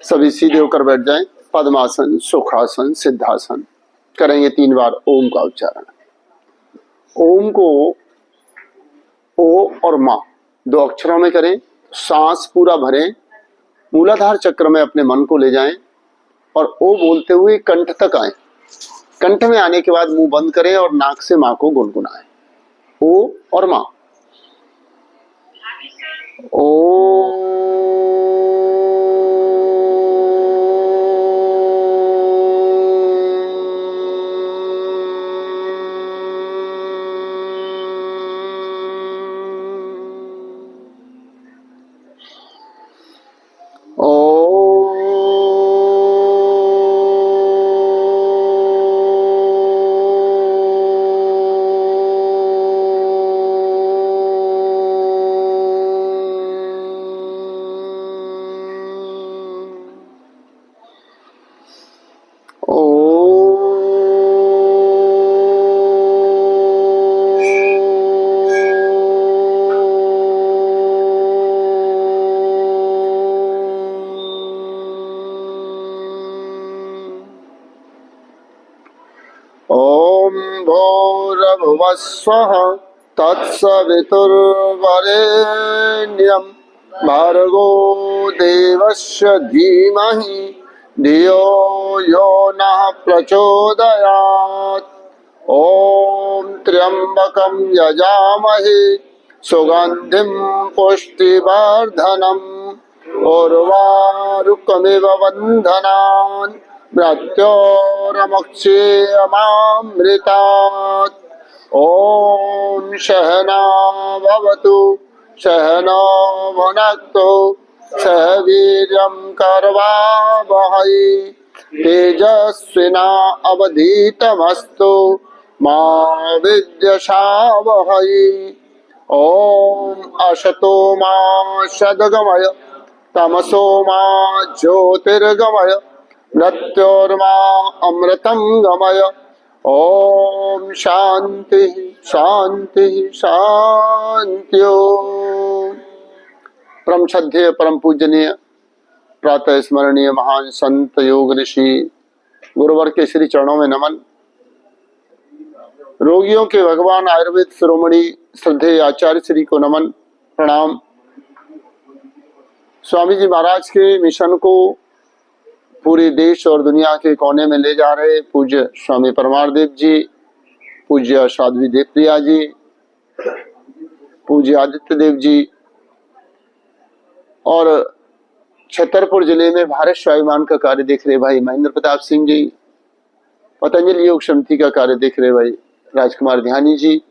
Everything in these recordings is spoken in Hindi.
सभी सीधे होकर बैठ जाएं। पद्मासन, सुखासन, सिद्धासन। करेंगे 3 बार ओम का उच्चारण। ओम को ओ और मा 2 अक्षरों में करें। सांस पूरा भरें, मूलाधार चक्र में अपने मन को ले जाएं और ओ बोलते हुए कंठ तक आए। कंठ में आने के बाद मुंह बंद करें और नाक से मां को गुनगुनाएं। ओ और मां। ओ स्वः तत्सवितुर्वरेण्यं भर्गो देवस्य धीमहि धियो यो नः प्रचोदयात्। ॐ त्र्यंबकं यजामहे सुगन्धिं पुष्टिवर्धनम् उर्वारुकमिव बन्धनान् मृत्योर्मुक्षीयमामृतात्। ओम सहना भवतु सहना भुनक्तु सह वीर्यं करवावहै तेजस्विना अवधीतमस्तु मा विद्विषावहै। ओम असतो मा सद्गमय तमसो मा ज्योतिर्गमय मृत्योर्मा अमृतं गमय। ओम शांति शांति शांति। परम श्रद्धेय परम पूजनीय प्रातः स्मरणीय महान संत योग ऋषि गुरुवर के श्री चरणों में नमन। रोगियों के भगवान आयुर्वेद शिरोमणि श्रद्धेय आचार्य श्री को नमन प्रणाम। स्वामी जी महाराज के मिशन को पूरे देश और दुनिया के कोने में ले जा रहे पूज्य स्वामी परमारदेव जी, पूज्य साध्वी देवप्रिया जी, पूज्य आदित्य देव जी और छतरपुर जिले में भारत स्वाभिमान का कार्य देख रहे भाई महेंद्र प्रताप सिंह जी, पतंजलि योग समिति का कार्य देख रहे भाई राजकुमार ध्यानी जी,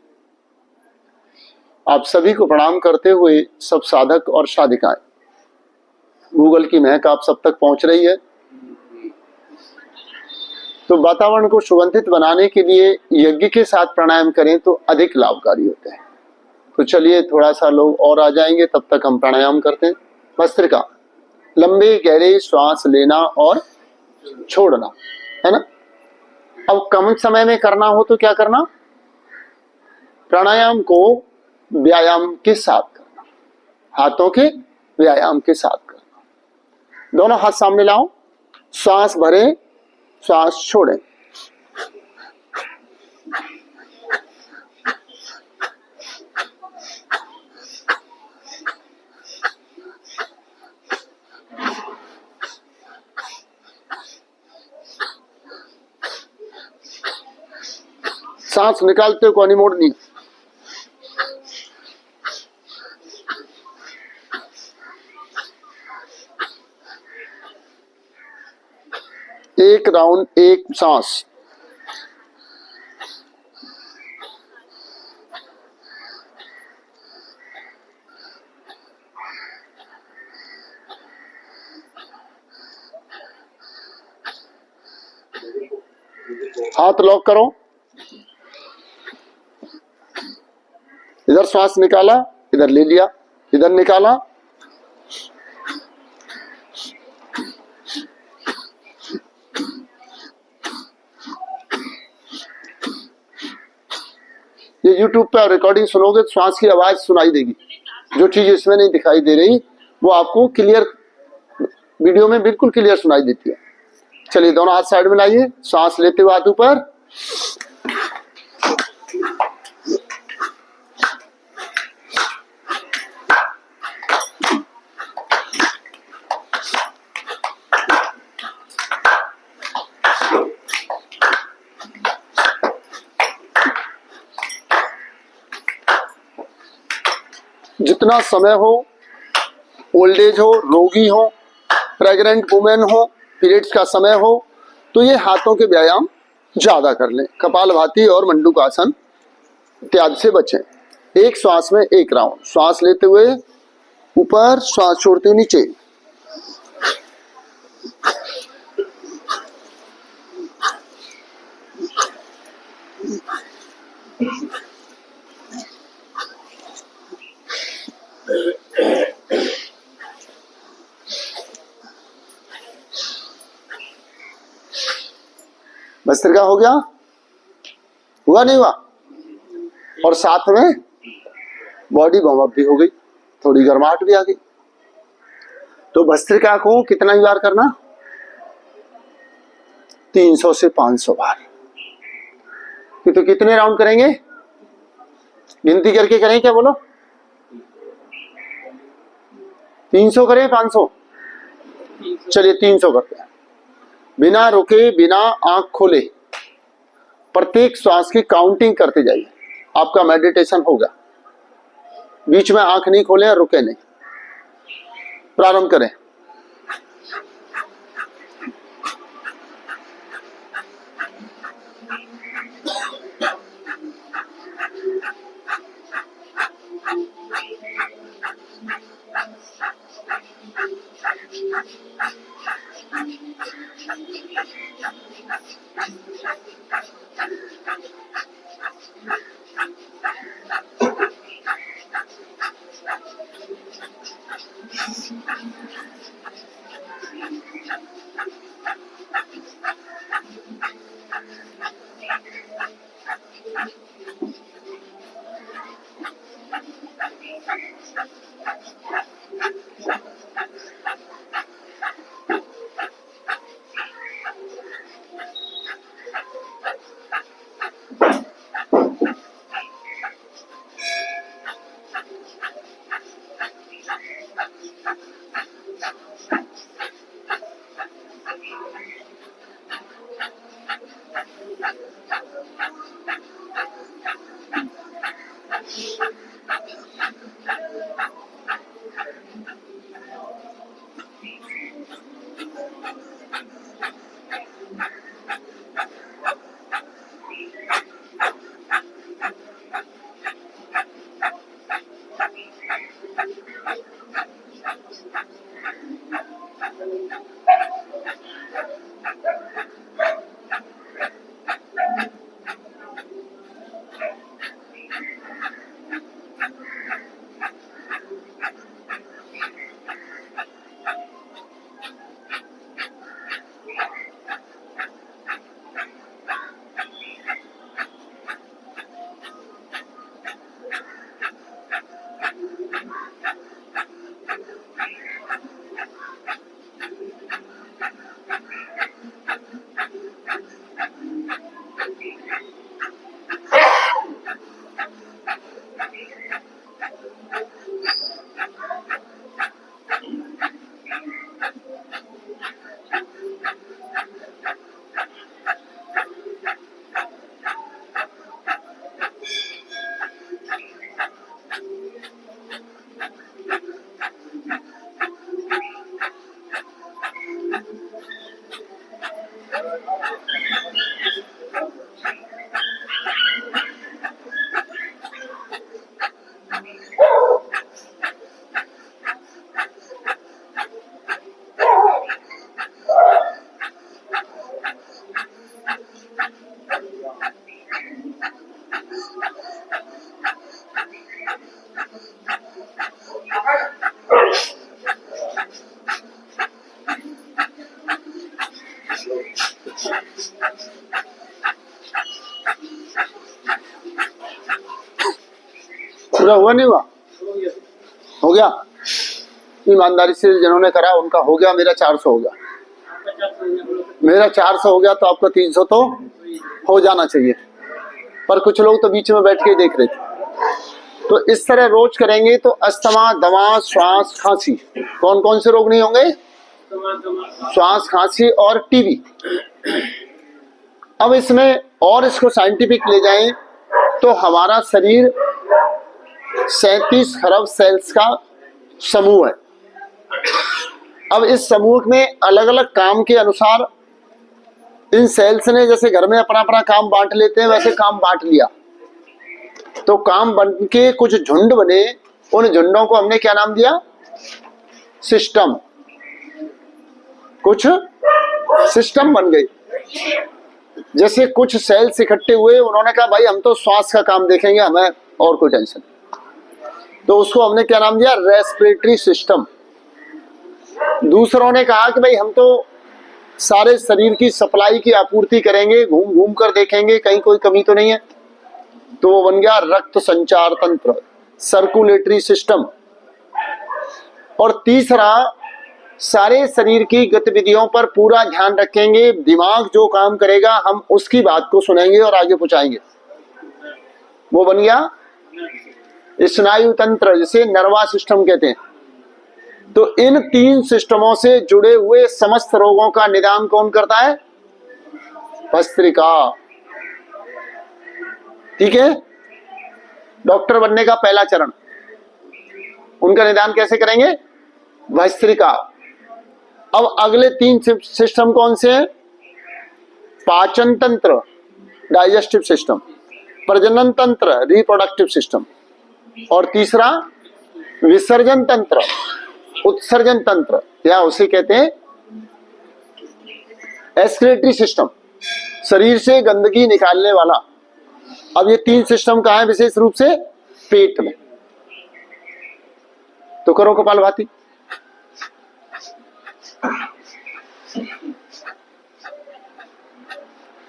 आप सभी को प्रणाम करते हुए सब साधक और साधिकाएं, गूगल की महक आप सब तक पहुंच रही है। तो वातावरण को सुगंधित बनाने के लिए यज्ञ के साथ प्राणायाम करें तो अधिक लाभकारी होते हैं। तो चलिए थोड़ा सा लोग और आ जाएंगे, तब तक हम प्राणायाम करते हैं। भस्त्रिका, लंबे गहरे श्वास लेना और छोड़ना, है ना। अब कम समय में करना हो तो क्या करना, प्राणायाम को व्यायाम के साथ करना, हाथों के व्यायाम के साथ करना। दोनों हाथ सामने लाओ, श्वास भरें, श्वास छोड़ें। सांस निकालते हो कोनी मोड़नी। एक राउंड एक सांस। हाथ लॉक करो, इधर श्वास निकाला, इधर ले लिया, इधर निकाला, ये YouTube पे रिकॉर्डिंग सुनोगे तो श्वास की आवाज सुनाई देगी। जो चीज इसमें नहीं दिखाई दे रही वो आपको क्लियर वीडियो में बिल्कुल क्लियर सुनाई देती है। चलिए दोनों हाथ साइड में लाइए, सांस लेते हुए हाथ ऊपर, जितना समय हो, ओल्ड एज हो, रोगी हो, प्रेग्नेंट वुमेन हो, पीरियड्स का समय हो, तो ये हाथों के व्यायाम ज्यादा कर लें। कपालभाति और मंडूकासन इत्यादि से बचें। एक श्वास में एक राउंड, श्वास लेते हुए ऊपर, श्वास छोड़ते हुए नीचे। भस्त्रिका हो गया? हुआ नहीं हुआ? और साथ में बॉडी वार्म अप भी हो गई, थोड़ी गर्माहट भी आ गई। तो भस्त्रिका को कितना ही बार करना? 300 से 500 बार। तो कितने राउंड करेंगे? गिनती करके करें क्या, बोलो? 300 करें 500? चलिए 300 करते हैं। बिना रुके, बिना आंख खोले प्रत्येक श्वास की काउंटिंग करते जाइए, आपका मेडिटेशन होगा। बीच में आंख नहीं खोले और रुके नहीं। प्रारंभ करें। पूरा हुआ नहीं हुआ? हो गया। ईमानदारी से जिन्होंने करा उनका हो गया, मेरा 400 हो गया, मेरा 400 हो गया तो आपका 300 तो हो जाना चाहिए। पर कुछ लोग तो बीच में बैठ के देख रहे थे। तो इस तरह रोज करेंगे तो अस्थमा, दमा, श्वास, खांसी, कौन कौन से रोग नहीं होंगे? श्वास, खांसी और टीबी। अब इसमें और इसको साइंटिफिक ले जाएं तो हमारा शरीर 37 खरब सेल्स का समूह है। अब इस समूह में अलग अलग काम के अनुसार इन सेल्स ने, जैसे घर में अपना अपना काम बांट लेते हैं, वैसे काम बांट लिया। तो काम बन के कुछ झुंड बने, उन झुंडों को हमने क्या नाम दिया? सिस्टम। कुछ सिस्टम बन गई। जैसे कुछ सेल्स इकट्ठे हुए, उन्होंने कहा भाई हम तो श्वास का काम देखेंगे, हमें और कोई टेंशन। तो उसको हमने क्या नाम दिया? Respiratory system. दूसरों ने कहा कि भाई हम तो सारे शरीर की सप्लाई की आपूर्ति करेंगे, घूम घूम कर देखेंगे कहीं कोई कमी तो नहीं है। तो वो बन गया रक्त संचार तंत्र, सर्कुलेटरी सिस्टम। और तीसरा, सारे शरीर की गतिविधियों पर पूरा ध्यान रखेंगे, दिमाग जो काम करेगा हम उसकी बात को सुनेंगे और आगे पहुंचाएंगे, वो बन गया स्नायु तंत्र, जिसे नर्वस सिस्टम कहते हैं। तो इन 3 सिस्टमों से जुड़े हुए समस्त रोगों का निदान कौन करता है? भस्त्रिका। ठीक है, डॉक्टर बनने का पहला चरण, उनका निदान कैसे करेंगे? भस्त्रिका। अब अगले 3 सिस्टम कौन से हैं? पाचन तंत्र, डाइजेस्टिव सिस्टम, प्रजनन तंत्र, रिप्रोडक्टिव सिस्टम, और तीसरा विसर्जन तंत्र, उत्सर्जन तंत्र, या उसे कहते हैं एक्सक्रीटरी सिस्टम, शरीर से गंदगी निकालने वाला। अब ये 3 सिस्टम कहाँ है? विशेष रूप से पेट में। तो करो कपालभाति।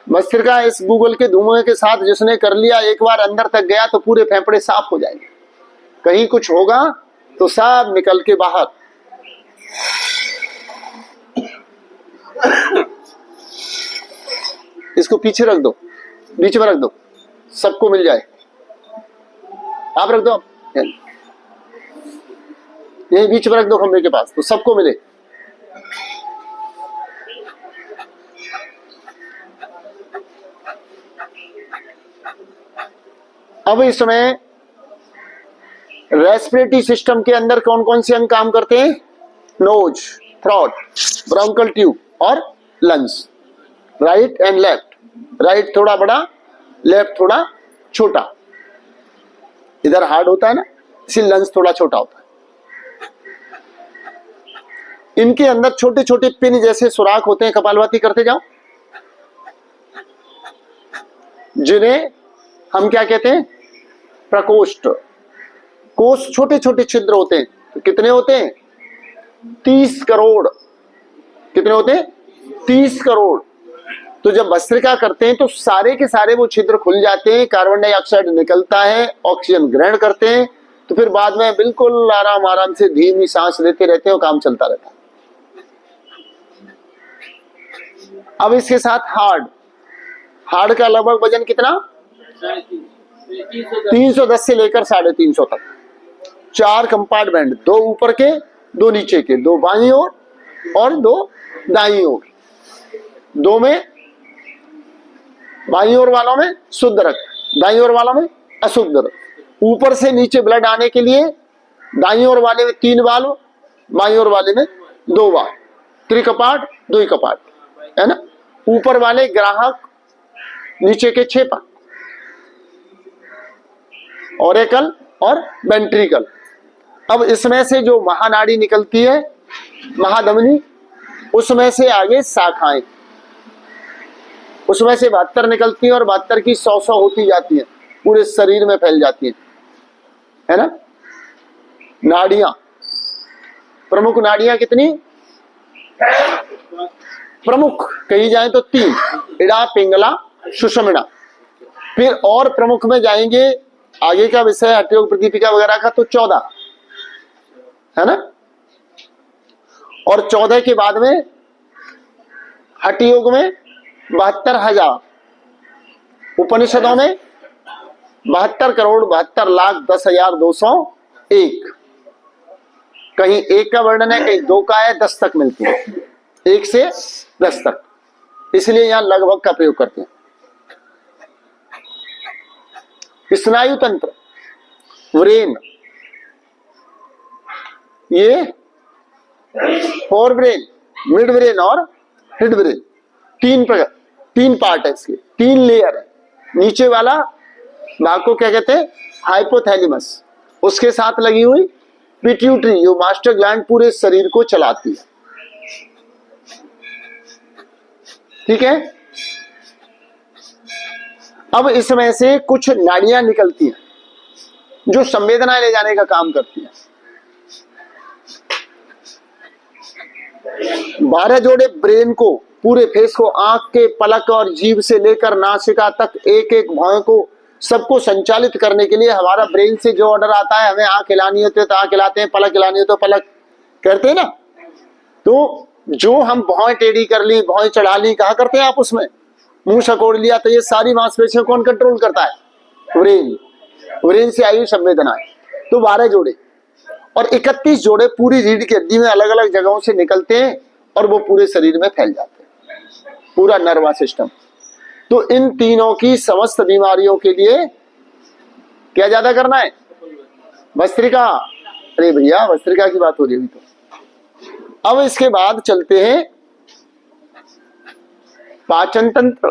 भस्त्रिका इस गूगल के धुएं के साथ जिसने कर लिया, एक बार अंदर तक गया तो पूरे फेफड़े साफ हो जाएंगे। कहीं कुछ होगा तो सब निकल के बाहर। इसको पीछे रख दो, बीच में रख दो, सबको मिल जाए। आप रख दो, यही बीच में रख दो खंबे के पास, तो सबको मिले। अब इसमें रेस्पिरेटरी सिस्टम के अंदर कौन कौन से अंग काम करते हैं? नोज, थ्रोट, ब्रोंकल ट्यूब और lungs. Right and left, right थोड़ा बड़ा, लेफ्ट थोड़ा छोटा। इधर हार्ड होता है ना, इसलिए लंग्स थोड़ा छोटा होता है। इनके अंदर छोटे छोटे पिन जैसे सुराख होते हैं, कपालभाति करते जाओ, जिन्हें हम क्या कहते हैं? प्रकोष्ठ। कोष्ठ छोटे छोटे छिद्र होते हैं। तो कितने होते हैं? 30 करोड़। कितने होते हैं? 30 करोड़। तो जब भस्त्रिका करते हैं तो सारे के सारे वो छिद्र खुल जाते हैं, कार्बन डाइऑक्साइड निकलता है, ऑक्सीजन ग्रहण करते हैं, तो फिर बाद में बिल्कुल आराम आराम से धीमी सांस लेते रहते हैं और काम चलता रहता है। अब इसके साथ हार्ड का लगभग वजन कितना? 310 से लेकर 350 तक। 4 कंपार्टमेंट, 2 ऊपर के, 2 नीचे के, 2 बाईं ओर और 2 दाईं ओर। 2 में बाईं ओर वालों में शुद्ध रक्त, दाईं ओर वालों में अशुद्ध रक्त। ऊपर से नीचे ब्लड आने के लिए दाईं ओर वाले में 3 वाल्व, बाईं ओर वाले में 2 वाल्व, त्रिकपाट, 2 कपाट, है ना। ऊपर वाले ग्राहक, नीचे के 6 पार्ट, ऑरेकल और वेंट्रिकल। अब इसमें से जो महानाड़ी निकलती है, महाधमनी, उसमें से आगे शाखाएं, उसमें से 72 निकलती हैं और 72 की 100 होती जाती हैं, पूरे शरीर में फैल जाती हैं, है ना। नाड़ियां, प्रमुख नाड़ियां कितनी? प्रमुख कही जाए तो 3, इड़ा, पिंगला, सुषुम्ना। फिर और प्रमुख में जाएंगे, आगे का विषय हठयोग, प्रदीपिका वगैरह का, तो 14, है ना। और 14 के बाद में हठ योग में 72,000, उपनिषदों में 72,72,10,201। कहीं 1 का वर्णन है, कहीं 2 का है, 10 तक मिलती है, 1 से 10 तक, इसलिए यहां लगभग का प्रयोग करते हैं। स्नायु तंत्र, ब्रेन, ये फोर ब्रेन, मिड ब्रेन और हेड ब्रेन, 3 पार्ट है इसके, 3 लेयर है। नीचे वाला भाग को क्या कहते हैं, हाइपोथैलेमस, उसके साथ लगी हुई पिट्यूटरी जो मास्टर ग्लैंड पूरे शरीर को चलाती है। ठीक है। अब इसमें से कुछ नाड़ियां निकलती हैं जो संवेदनाएं ले जाने का काम करती हैं। 12 जोड़े ब्रेन को, पूरे फेस को, आंख के पलक और जीभ से लेकर नासिका तक एक एक भौं को, सबको संचालित करने के लिए हमारा ब्रेन से जो ऑर्डर आता है, हमें आंख हिलानी होती है तो आंख हिलाते हैं, पलक हिलानी हो तो पलक करते हैं ना। तो जो हम भौं टेढ़ी कर ली, भौं चढ़ा ली, कहा करते हैं आप उसमें, मुंह सकोड़ लिया, तो ये सारी मांसपेशियों कौन कंट्रोल करता है, ब्रेन। ब्रेन से आई संवेदनाएं। तो 12 जोड़े और 31 जोड़े पूरी रीढ़ की हड्डी में अलग अलग जगहों से निकलते हैं और वो पूरे शरीर में फैल जाते हैं, पूरा नर्वस सिस्टम। तो इन तीनों की समस्त बीमारियों के लिए क्या ज्यादा करना है, भस्त्रिका। अरे भैया भस्त्रिका की बात हो रही है तो। अब इसके बाद चलते हैं पाचन तंत्र।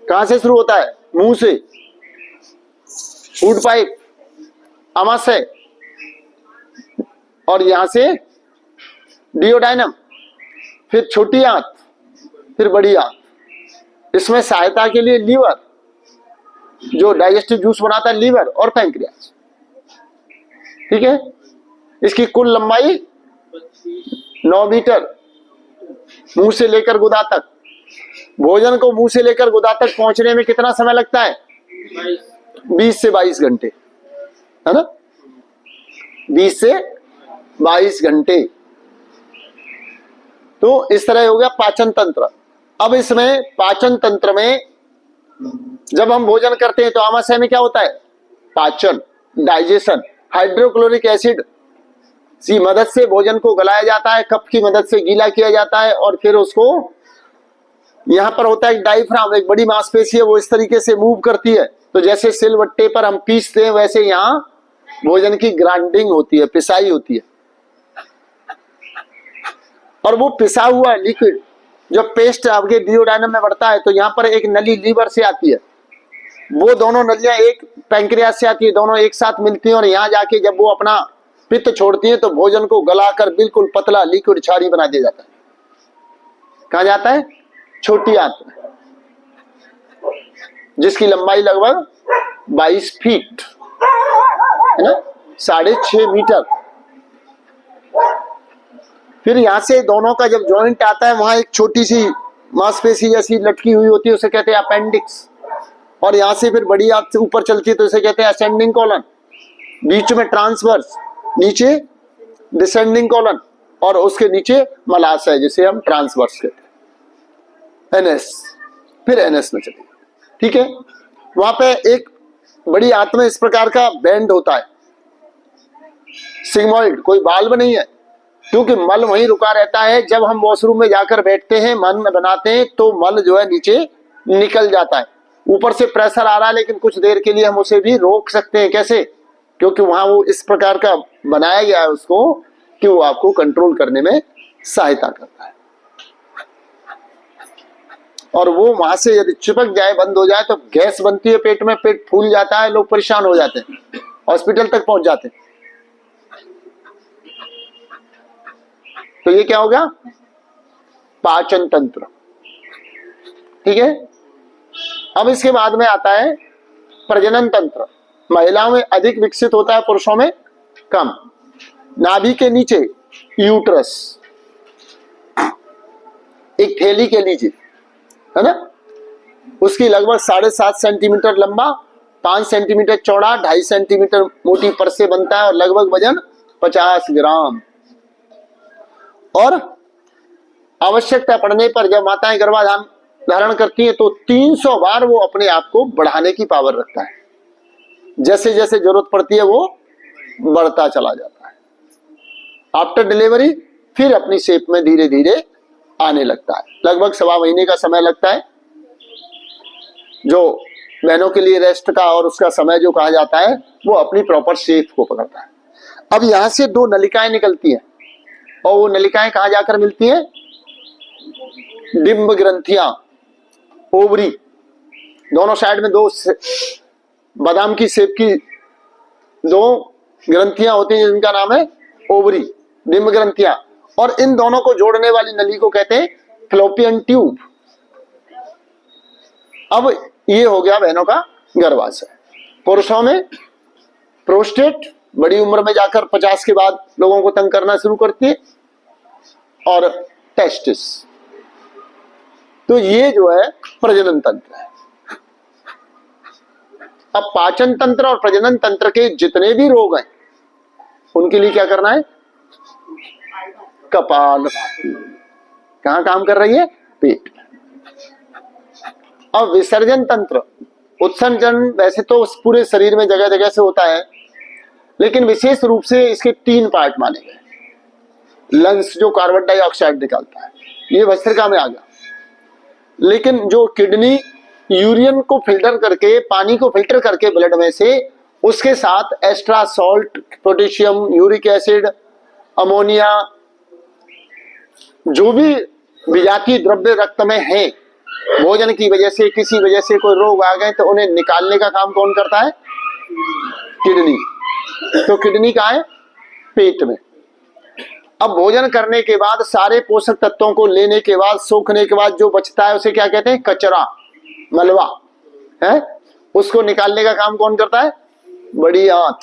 कहां से शुरू होता है, मुंह से, फूड पाइप, आमाशय, और यहां से डियोडाइनम, फिर छोटी आंत, फिर बड़ी आंत। इसमें सहायता के लिए लीवर, जो डाइजेस्टिव जूस बनाता है, लीवर और पैंक्रियास। ठीक है। इसकी कुल लंबाई 9 मीटर, मुंह से लेकर गुदा तक। भोजन को मुंह से लेकर गुदा तक पहुंचने में कितना समय लगता है, 20 से 22 घंटे, है ना, 20 से 22 घंटे। तो इस तरह हो गया पाचन तंत्र। अब इसमें पाचन तंत्र में जब हम भोजन करते हैं तो आमाशय में क्या होता है, पाचन, डाइजेशन। हाइड्रोक्लोरिक एसिड की मदद से भोजन को गलाया जाता है, कफ की मदद से गीला किया जाता है, और फिर उसको यहां पर होता है डायफ्राम, एक बड़ी मांसपेशी है, वो इस तरीके से मूव करती है। तो जैसे सिलबट्टे पर हम पीसते हैं, वैसे यहाँ भोजन की ग्राइंडिंग होती है, पिसाई होती है। और वो पिसा हुआ लिक्विड जब पेस्ट आपके डियोडाइनम में बढ़ता है, तो यहाँ पर एक नली लीवर से आती है, वो दोनों नलियां एक पैंक्रियास से आती है, दोनों एक साथ मिलती हैं, और यहाँ जाके जब वो अपना पित्त छोड़ती है तो भोजन को गलाकर बिल्कुल पतला लिक्विड छारी बना दिया जाता है। कहा जाता है, छोटी आंत में, जिसकी लंबाई लगभग 22 फीट, है ना, 6.5 मीटर। फिर यहां से दोनों का जब जॉइंट आता है, वहां एक छोटी सी मांसपेशी जैसी लटकी हुई होती है, उसे कहते हैं अपेंडिक्स। और यहां से फिर बड़ी आंत से ऊपर चलती है तो उसे कहते हैं असेंडिंग कॉलन। बीच में ट्रांसवर्स, नीचे डिसेंडिंग कॉलन, और उसके नीचे मलाशय जिसे हम ट्रांसवर्स कहते हैं, एनएस। फिर एनएस में चलिए। ठीक है। वहां पे एक बड़ी आंत में इस प्रकार का बैंड होता है, सिग्मोइड, कोई बाल्ब नहीं है, क्योंकि मल वहीं रुका रहता है। जब हम वॉशरूम में जाकर बैठते हैं, मन बनाते हैं, तो मल जो है नीचे निकल जाता है। ऊपर से प्रेशर आ रहा है, लेकिन कुछ देर के लिए हम उसे भी रोक सकते हैं। कैसे, क्योंकि वहां वो इस प्रकार का बनाया गया है उसको कि वो आपको कंट्रोल करने में सहायता करता है। और वो वहां से यदि चिपक जाए, बंद हो जाए, तो गैस बनती है पेट में, पेट फूल जाता है, लोग परेशान हो जाते हैं, हॉस्पिटल तक पहुंच जाते हैं। तो ये क्या हो गया, पाचन तंत्र। ठीक है। अब इसके बाद में आता है प्रजनन तंत्र। महिलाओं में अधिक विकसित होता है, पुरुषों में कम। नाभि के नीचे यूट्रस, एक थैली के नीचे, है ना, उसकी लगभग 7.5 सेंटीमीटर लंबा, 5 सेंटीमीटर चौड़ा, 2.5 सेंटीमीटर मोटी परत से बनता है, और लगभग वजन 50 ग्राम। और आवश्यकता पड़ने पर जब माताएं गर्भाधान धारण करती हैं तो 300 बार वो अपने आप को बढ़ाने की पावर रखता है। जैसे जैसे जरूरत पड़ती है वो बढ़ता चला जाता है। आफ्टर डिलीवरी फिर अपनी शेप में धीरे धीरे आने लगता है। लगभग 1.25 महीने का समय लगता है, जो बहनों के लिए रेस्ट का और उसका समय जो कहा जाता है, वो अपनी प्रॉपर शेप को पकड़ता है। अब यहां से 2 नलिकाएं निकलती हैं और वो नलिकाएं कहां जाकर मिलती हैं? डिंब ग्रंथियां, ओवरी, दोनों साइड में 2 बादाम की शेप की 2 ग्रंथियां होती हैं जिनका नाम है ओवरी, डिंब ग्रंथियां। और इन दोनों को जोड़ने वाली नली को कहते हैं फ्लोपियन ट्यूब। अब ये हो गया बहनों का गर्भाशय। पुरुषों में प्रोस्टेट बड़ी उम्र में जाकर 50 के बाद लोगों को तंग करना शुरू करती है, और टेस्टिस। तो ये जो है प्रजनन तंत्र है। अब पाचन तंत्र और प्रजनन तंत्र के जितने भी रोग हैं उनके लिए क्या करना है? कपालभाति। कहां काम कर रही है? पेट। अब विसर्जन तंत्र, उत्सर्जन वैसे तो पूरे शरीर में जगह जगह से होता है, लेकिन विशेष रूप से इसके 3 पार्ट माने गए। लंग्स जो कार्बन डाइऑक्साइड निकालता है, ये भस्त्रिका में आ गया। लेकिन जो किडनी यूरिन को फिल्टर करके, पानी को फिल्टर करके ब्लड में से, उसके साथ extra salt, potassium, uric acid, ammonia, जो भी विजातीय द्रव्य रक्त में है, भोजन की वजह से, किसी वजह से कोई रोग आ गए तो उन्हें निकालने का काम कौन करता है? किडनी। तो किडनी कहाँ है? पेट में। अब भोजन करने के बाद सारे पोषक तत्वों को लेने के बाद, सोखने के बाद जो बचता है उसे क्या कहते हैं? कचरा, मलबा है। उसको निकालने का काम कौन करता है? बड़ी आंत,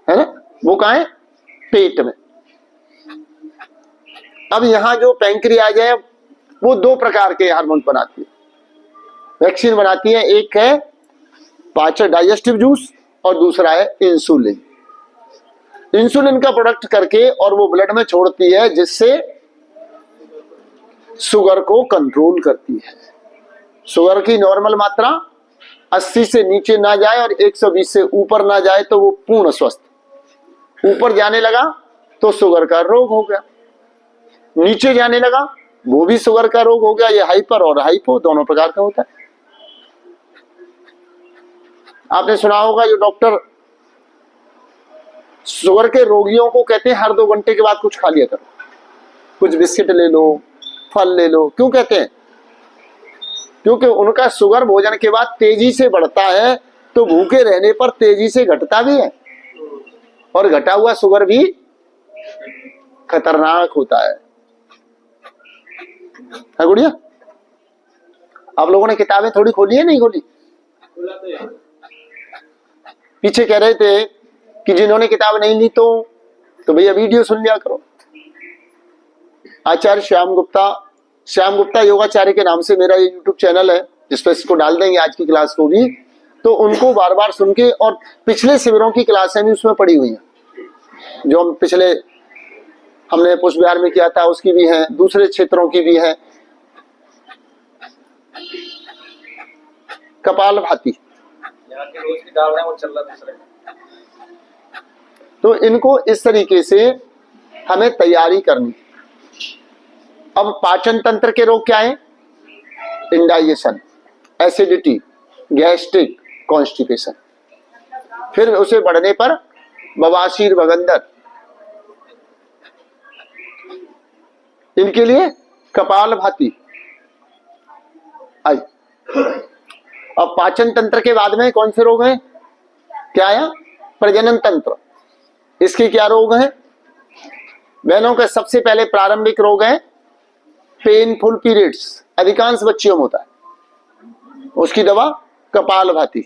है ना? वो कहाँ है? पेट में। अब यहां जो पैंक्रियाज है वो 2 प्रकार के हार्मोन बनाती है, वैक्सीन बनाती है। एक है पाचन डाइजेस्टिव जूस और दूसरा है इंसुलिन। इंसुलिन का प्रोडक्ट करके और वो ब्लड में छोड़ती है, जिससे शुगर को कंट्रोल करती है। शुगर की नॉर्मल मात्रा 80 से नीचे ना जाए और 120 से ऊपर ना जाए तो वो पूर्ण स्वस्थ। ऊपर जाने लगा तो शुगर का रोग हो गया, नीचे जाने लगा वो भी शुगर का रोग हो गया। ये हाइपर और हाइपो दोनों प्रकार का होता है। आपने सुना होगा जो डॉक्टर शुगर के रोगियों को कहते हैं हर 2 घंटे के बाद कुछ खा लिया करो, कुछ बिस्किट ले लो, फल ले लो। क्यों कहते हैं? क्योंकि उनका शुगर भोजन के बाद तेजी से बढ़ता है, तो भूखे रहने पर तेजी से घटता भी है, और घटा हुआ शुगर भी खतरनाक होता है गुड़िया? आप लोगों ने किताबें थोड़ी खोली है, नहीं खोली? पीछे कह रहे थे कि जिन्होंने किताब नहीं ली तो भैया वीडियो सुन लिया करो। आचार्य श्याम गुप्ता योगाचार्य के नाम से मेरा ये यूट्यूब चैनल है, जिस पर इसको डाल देंगे आज की क्लास को भी, तो उनको बार बार सुन के, और पिछले शिविरों की क्लासें भी उसमें पड़ी हुई हैं, जो हम पिछले हमने पुष्प विहार में किया था उसकी भी है, दूसरे क्षेत्रों की भी है। कपालभाति रोज की डाल रहे हैं, वो चल रहा दूसरे। तो इनको इस तरीके से हमें तैयारी करनी। अब पाचन तंत्र के रोग क्या है? Indigestion, acidity, gastric, constipation. फिर उसे बढ़ने पर बवासीर, भगंदर। इनके लिए कपालभाति आई। अब पाचन तंत्र के बाद में कौन से रोग हैं? क्या आया? प्रजनन तंत्र। इसके क्या रोग हैं? बहनों का सबसे पहले प्रारंभिक रोग है पेनफुल पीरियड्स, अधिकांश बच्चियों में होता है, उसकी दवा कपालभाति।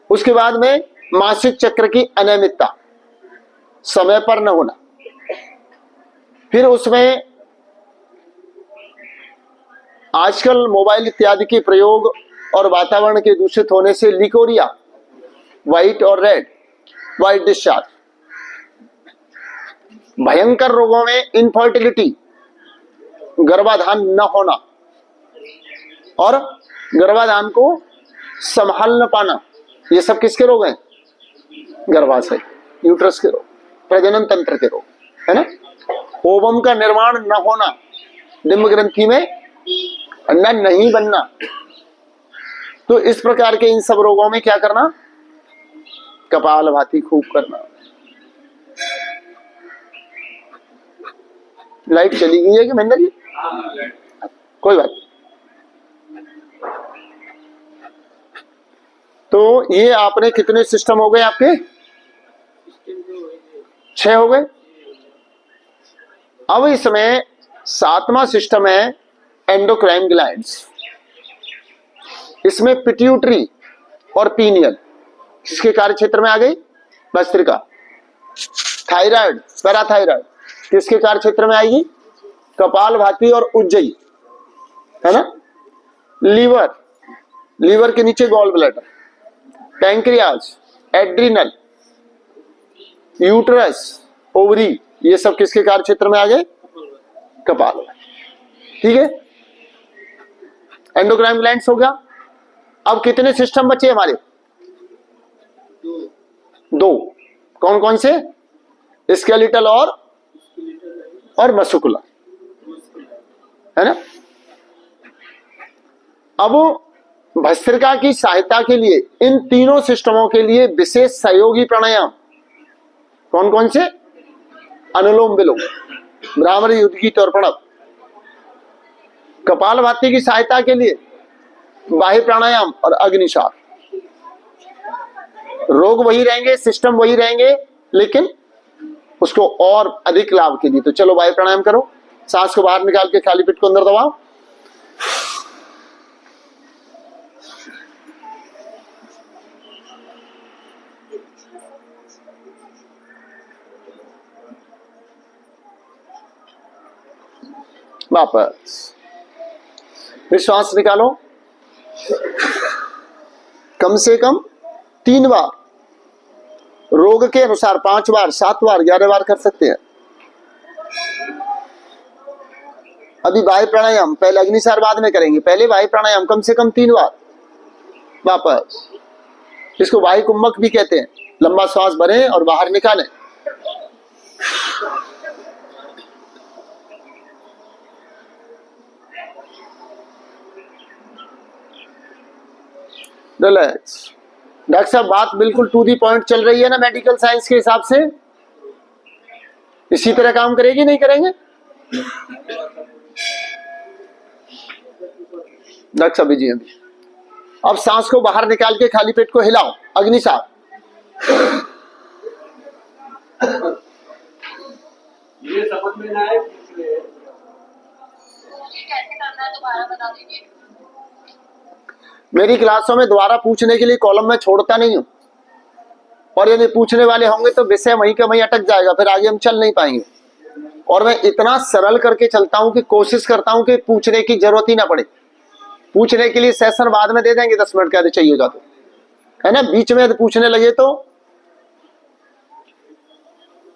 उसके बाद में मासिक चक्र की अनियमितता, समय पर न होना। फिर उसमें आजकल मोबाइल इत्यादि के प्रयोग और वातावरण के दूषित होने से लिकोरिया, व्हाइट और रेड, व्हाइट डिस्चार्ज। भयंकर रोगों में इनफर्टिलिटी, गर्भाधान न होना और गर्भाधान को संभाल न पाना, ये सब किसके रोग हैं? गर्भाशय, यूट्रस के रोग, प्रजनन तंत्र के रोग, है ना। ओवम का निर्माण न होना, डिम्ब ग्रंथि में अंडा नहीं बनना। तो इस प्रकार के इन सब रोगों में क्या करना? कपालभाति खूब करना। लाइट चली गई है कि महेंद्र जी? कोई बात नहीं। तो ये आपने कितने सिस्टम हो गए आपके? 6 हो गए। अब इसमें 7वां सिस्टम है एंडोक्राइन ग्लैंड्स। इसमें पिट्यूटरी और पीनियल किसके कार्य क्षेत्र में आ गई? भस्त्रिका। थायराइड, पैराथायराइड किसके कार्य क्षेत्र में आएगी? कपालभाति और उज्जयी, है ना। लीवर, लीवर के नीचे gall bladder, pancreas, adrenal, uterus, ovary, ये सब किसके कार्य क्षेत्र में आ गए? कपाल। ठीक है, एंडोक्राइन ग्लैंड्स हो गया। अब कितने सिस्टम बचे हमारे? 2। कौन कौन से? स्केलेटल और मस्कुलर, है ना। अब भस्त्रिका की सहायता के लिए इन तीनों सिस्टमों के लिए विशेष सहयोगी प्राणायाम कौन कौन से? अनुलोम विलोम, भ्रामरी, उद्गीत और प्रणव। कपालभाति की सहायता के लिए बाह्य प्राणायाम और अग्निसार। रोग वही रहेंगे, सिस्टम वही रहेंगे, लेकिन उसको और अधिक लाभ के लिए तो चलो वायु प्राणायाम करो। सांस को बाहर निकाल के खाली पेट को अंदर दबाओ। वापस फिर श्वास निकालो, कम से कम 3 बार, रोग के अनुसार 5 बार, 7 बार, 11 बार कर सकते हैं। अभी वायु प्राणायाम पहले, अग्निसार बाद में करेंगे। पहले वायु प्राणायाम कम से कम 3 बार। वापस, इसको वायु कुंभक भी कहते हैं। लंबा श्वास भरें और बाहर निकालें। रिलैक्स। डॉक्टर साहब बात बिल्कुल टू दी पॉइंट चल रही है ना मेडिकल साइंस के हिसाब से? इसी तरह काम करेगी, नहीं करेंगे? डॉक्टर साहब जी अभी अब सांस को बाहर निकाल के खाली पेट को हिलाओ। अग्निसार, ये समझ में ना आए इसलिए कैसे करना है दोबारा बता दीजिए। मेरी क्लासों में दोबारा पूछने के लिए कॉलम में छोड़ता नहीं हूं, और यदि पूछने वाले होंगे तो विषय वहीं का वहीं अटक जाएगा, फिर आगे हम चल नहीं पाएंगे। और मैं इतना सरल करके चलता हूं कि कोशिश करता हूं कि पूछने की जरूरत ही ना पड़े। पूछने के लिए सेशन बाद में दे देंगे 10 मिनट का, यदि चाहिए होगा तो, है ना। बीच में यदि पूछने लगे तो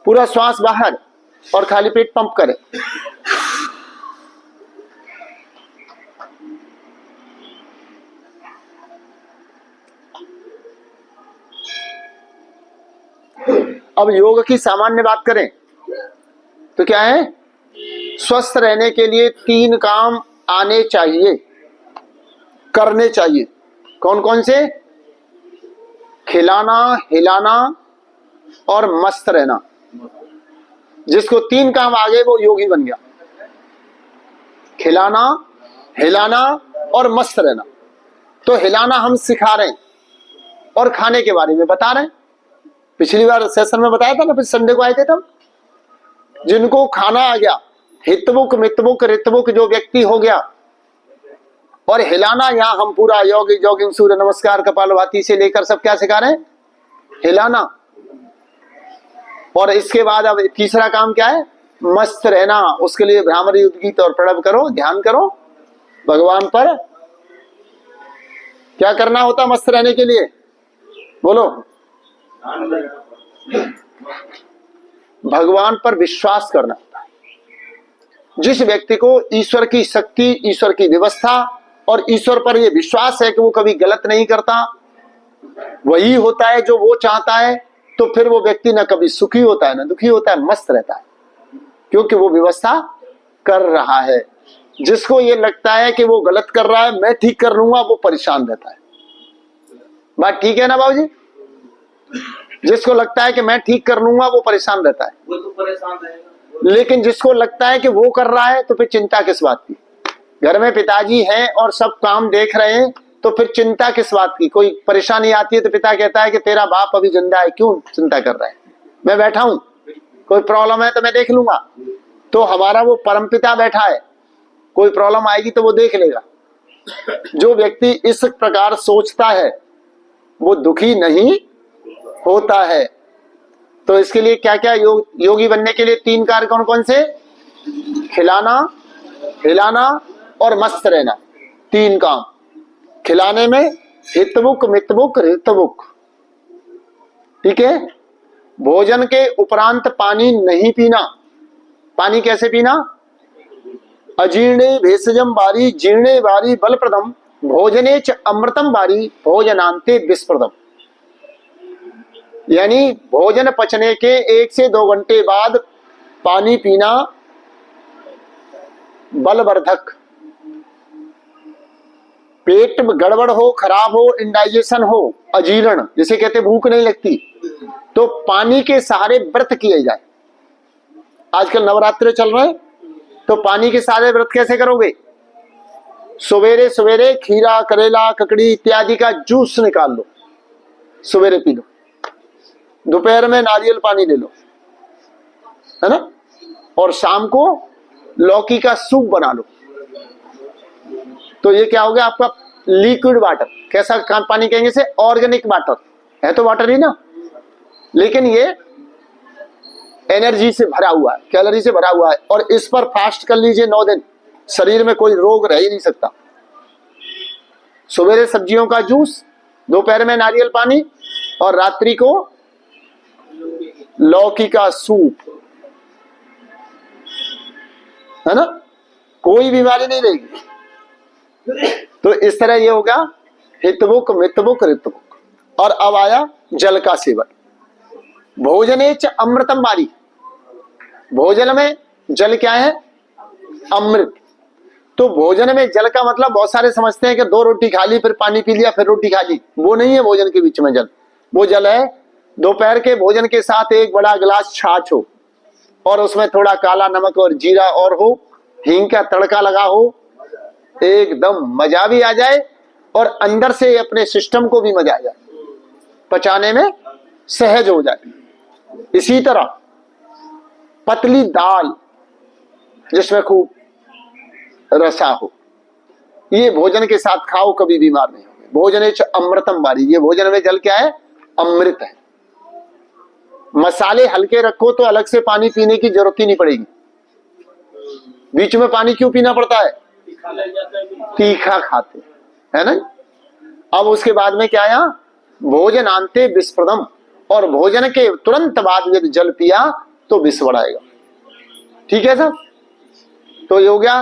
पूरा श्वास बाहर और खाली पेट पंप करें। अब योग की सामान्य बात करें तो क्या है? स्वस्थ रहने के लिए 3 काम आने चाहिए, करने चाहिए। कौन कौन से? खिलाना, हिलाना और मस्त रहना। जिसको 3 काम आ गए वो योगी बन गया। खिलाना, हिलाना और मस्त रहना। तो हिलाना हम सिखा रहे हैं और खाने के बारे में बता रहे हैं। पिछली बार सेशन में बताया था ना, फिर संडे को आए थे तब। जिनको खाना आ गया, हितमुख मितमुख रितमुख जो व्यक्ति हो गया, और हिलाना, यहाँ हम पूरा योग जॉगिंग सूर्य नमस्कार कपालभाति से लेकर सब क्या सिखा रहे हैं? हिलाना। और इसके बाद अब तीसरा काम क्या है? मस्त रहना। उसके लिए भ्रामरी, उद्गीत और प्रणव करो, ध्यान करो भगवान पर। क्या करना होता मस्त रहने के लिए? बोलो। भगवान पर विश्वास करना होता है। जिस व्यक्ति को ईश्वर की शक्ति, ईश्वर की व्यवस्था और ईश्वर पर यह विश्वास है कि वो कभी गलत नहीं करता, वही होता है जो वो चाहता है, तो फिर वो व्यक्ति न कभी सुखी होता है न दुखी होता है, मस्त रहता है, क्योंकि वो व्यवस्था कर रहा है। जिसको ये लगता है कि वो गलत कर रहा है, मैं ठीक कर लूंगा, वो परेशान रहता है। बात ठीक है ना बाबूजी? जिसको लगता है कि मैं ठीक कर लूंगा, वो परेशान रहता है। वो तो परेशान रहेगा। लेकिन जिसको लगता है कि वो कर रहा है, तो फिर चिंता किस बात की? घर में पिताजी हैं और सब काम देख रहे हैं, तो फिर चिंता किस बात की? कोई परेशानी आती है तो पिता कहता है कि तेरा बाप अभी जिंदा है, क्यों चिंता कर रहा है, मैं बैठा हूं, कोई प्रॉब्लम है तो मैं देख लूंगा। तो हमारा वो परमपिता बैठा है, कोई प्रॉब्लम आएगी तो वो देख लेगा। जो व्यक्ति इस प्रकार सोचता है वो दुखी नहीं होता है। तो इसके लिए क्या क्या योगी बनने के लिए 3 कार्य कौन कौन से? खिलाना, हिलाना और मस्त रहना। 3 काम। खिलाने में हितमुख, मितमुख, रितमुख, ठीक है। भोजन के उपरांत पानी नहीं पीना। पानी कैसे पीना? अजीर्णे भेषजम बारी जीर्णे बारी बलप्रदम भोजने च अमृतम बारी भोजनांते विस्प्रदम। यानी भोजन पचने के 1 से 2 घंटे बाद पानी पीना बलवर्धक। पेट में गड़बड़ हो, खराब हो, इंडाइजेशन हो, अजीर्ण जिसे कहते भूख नहीं लगती, तो पानी के सहारे व्रत किए जाए। आजकल नवरात्रे चल रहे हैं, तो पानी के सहारे व्रत कैसे करोगे? सवेरे सवेरे खीरा, करेला, ककड़ी इत्यादि का जूस निकाल लो, सवेरे पी लो। दोपहर में नारियल पानी ले लो, है ना। और शाम को लौकी का सूप बना लो। तो ये क्या हो गया आपका? Liquid water. कैसा पानी कहेंगे इसे? ऑर्गेनिक वाटर है, तो वाटर ही ना, लेकिन ये एनर्जी से भरा हुआ है, कैलोरी से भरा हुआ है। और इस पर फास्ट कर लीजिए 9 दिन, शरीर में कोई रोग रह ही नहीं सकता। सवेरे सब्जियों का जूस, दोपहर में नारियल पानी और रात्रि को लौकी का सूप, है ना। कोई बीमारी नहीं रहेगी। तो इस तरह ये होगा हितमुख, मितमुख, रितमुख। और अब आया जल का सेवन। भोजने च अमृतम बारी। भोजन में जल क्या है? अमृत। तो भोजन में जल का मतलब बहुत सारे समझते हैं कि 2 रोटी खा ली, फिर पानी पी लिया, फिर रोटी खा ली। वो नहीं है भोजन के बीच में जल। वो जल है दोपहर के भोजन के साथ 1 बड़ा गिलास छाछ हो, और उसमें थोड़ा काला नमक और जीरा और हो, हींग का तड़का लगा हो, एकदम मजा भी आ जाए और अंदर से अपने सिस्टम को भी मजा आ जाए, पचाने में सहज हो जाए। इसी तरह पतली दाल जिसमें खूब रसा हो, ये भोजन के साथ खाओ, कभी बीमार नहीं होगे। भोजने च अमृतम बारी। ये भोजन में जल क्या है? अमृत है। मसाले हल्के रखो तो अलग से पानी पीने की जरूरत ही नहीं पड़ेगी। बीच में पानी क्यों पीना पड़ता है? तीखा खाते, है ना। अब उसके बाद में क्या आया? भोजनांते विस्प्रदम। और भोजन के तुरंत बाद यदि जल पिया तो विष बढ़ाएगा। ठीक है साहब। तो ये हो गया।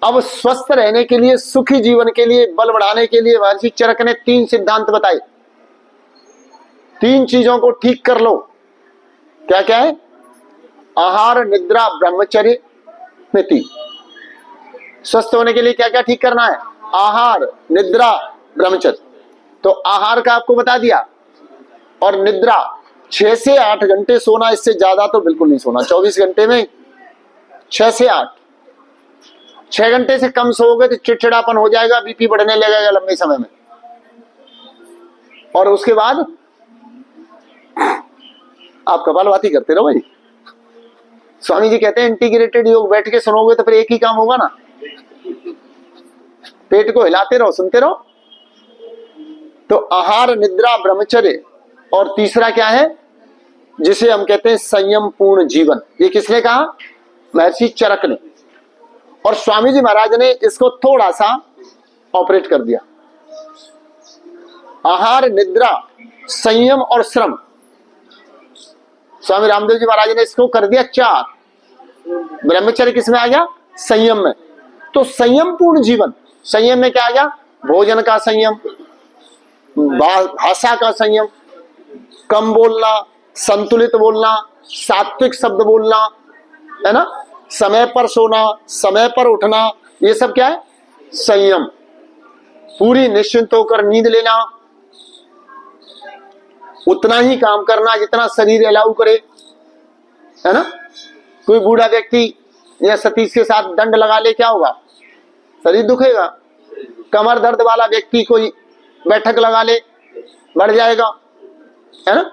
अब स्वस्थ रहने के लिए, सुखी जीवन के लिए, बल बढ़ाने के लिए महर्षि चरक ने 3 सिद्धांत बताए। 3 चीजों को ठीक कर लो। क्या क्या है? आहार, निद्रा, ब्रह्मचर्य, मिति। स्वस्थ होने के लिए क्या क्या ठीक करना है? आहार, निद्रा, ब्रह्मचर्य। तो आहार का आपको बता दिया। और निद्रा 6 से 8 घंटे सोना, इससे ज्यादा तो बिल्कुल नहीं सोना। 24 घंटे में 6 से 8। 6 घंटे से कम सोओगे तो चिड़चिड़ापन हो जाएगा, बीपी बढ़ने लगेगा लंबे समय में। और उसके बाद आप कपालभाति करते रहो भाई। स्वामी जी कहते हैं इंटीग्रेटेड योग बैठ के सुनोगे तो फिर एक ही काम होगा ना, पेट को हिलाते रहो, सुनते रहो। तो आहार, निद्रा, ब्रह्मचर्य, और तीसरा क्या है जिसे हम कहते हैं संयम पूर्ण जीवन। ये किसने कहा? महर्षि चरक ने। और स्वामी जी महाराज ने इसको थोड़ा सा ऑपरेट कर दिया। आहार, निद्रा, संयम और श्रम, स्वामी रामदेव जी महाराज ने इसको कर दिया 4। ब्रह्मचर्य किसमें आ गया? संयम में। तो संयम पूर्ण जीवन, संयम में क्या आ गया? भोजन का संयम, भाषा का संयम, कम बोलना, संतुलित बोलना, सात्विक शब्द बोलना, है ना, समय पर सोना, समय पर उठना, ये सब क्या है? संयम। पूरी निश्चिंत होकर नींद लेना, उतना ही काम करना जितना शरीर अलाउ करे, है ना। कोई बूढ़ा व्यक्ति या सतीश के साथ दंड लगा ले, क्या होगा? शरीर दुखेगा। कमर दर्द वाला व्यक्ति कोई बैठक लगा ले, बढ़ जाएगा, है ना।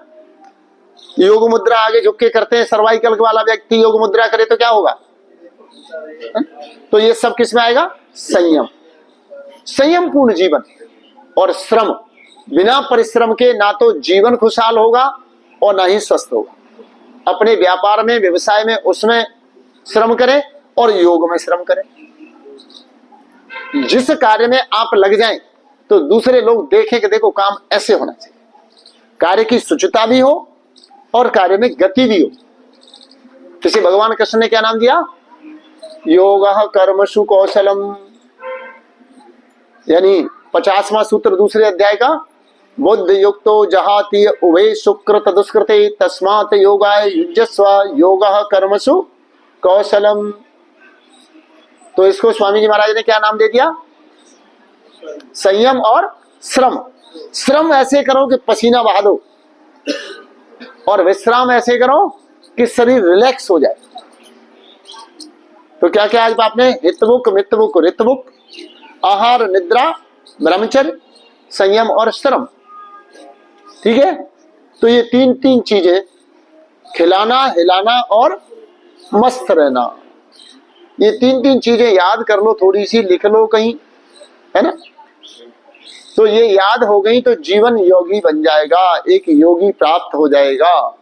योग मुद्रा आगे झुक के करते हैं, सर्वाइकल वाला व्यक्ति योग मुद्रा करे तो क्या होगा? तो ये सब किस में आएगा? संयम। संयम पूर्ण जीवन और श्रम। बिना परिश्रम के ना तो जीवन खुशहाल होगा और ना ही स्वस्थ होगा। अपने व्यापार में, व्यवसाय में, उसमें श्रम करें और योग में श्रम करें। जिस कार्य में आप लग जाएं तो दूसरे लोग देखें कि देखो काम ऐसे होना चाहिए, कार्य की शुचिता भी हो और कार्य में गति भी हो। किसी भगवान कृष्ण ने क्या नाम दिया? योगः कर्मसु कौशलम, यानी 50वां सूत्र दूसरे अध्याय का, बुद्ध युक्तो जहाति उभे सुकृत दुष्कृते तस्मात् योगाय युज्यस्व योगः कर्मसु कौशलम। तो इसको स्वामी जी महाराज ने क्या नाम दे दिया? संयम और श्रम। श्रम ऐसे करो कि पसीना बहा दो और विश्राम ऐसे करो कि शरीर रिलैक्स हो जाए। तो क्या क्या आज आपने? हितबुक, मितबुक, रितबुक, आहार, निद्रा, ब्रह्मचर्य, संयम और श्रम। ठीक है। तो ये तीन चीजें, खिलाना, हिलाना और मस्त रहना, ये तीन चीजें याद कर लो, थोड़ी सी लिख लो कहीं, है ना। तो ये याद हो गई तो जीवन योगी बन जाएगा, एक योगी प्राप्त हो जाएगा।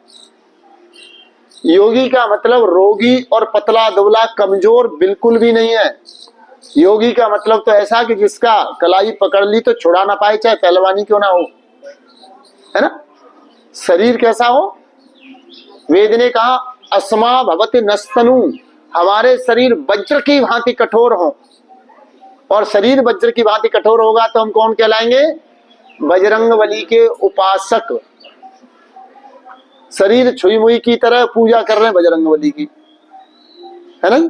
योगी का मतलब रोगी और पतला दुबला कमजोर बिल्कुल भी नहीं है। योगी का मतलब तो ऐसा कि जिसका कलाई पकड़ ली तो छुड़ा ना पाए, चाहे पहलवानी क्यों ना हो, है ना। शरीर कैसा हो? वेद ने कहा अस्मा भवति नस्तनु, हमारे शरीर वज्र की भांति कठोर हो। और शरीर वज्र की भांति कठोर होगा तो हम कौन कहलाएंगे? बजरंगबली के उपासक। शरीर छुई मुई की तरह पूजा कर रहे हैं बजरंगबली की, है ना।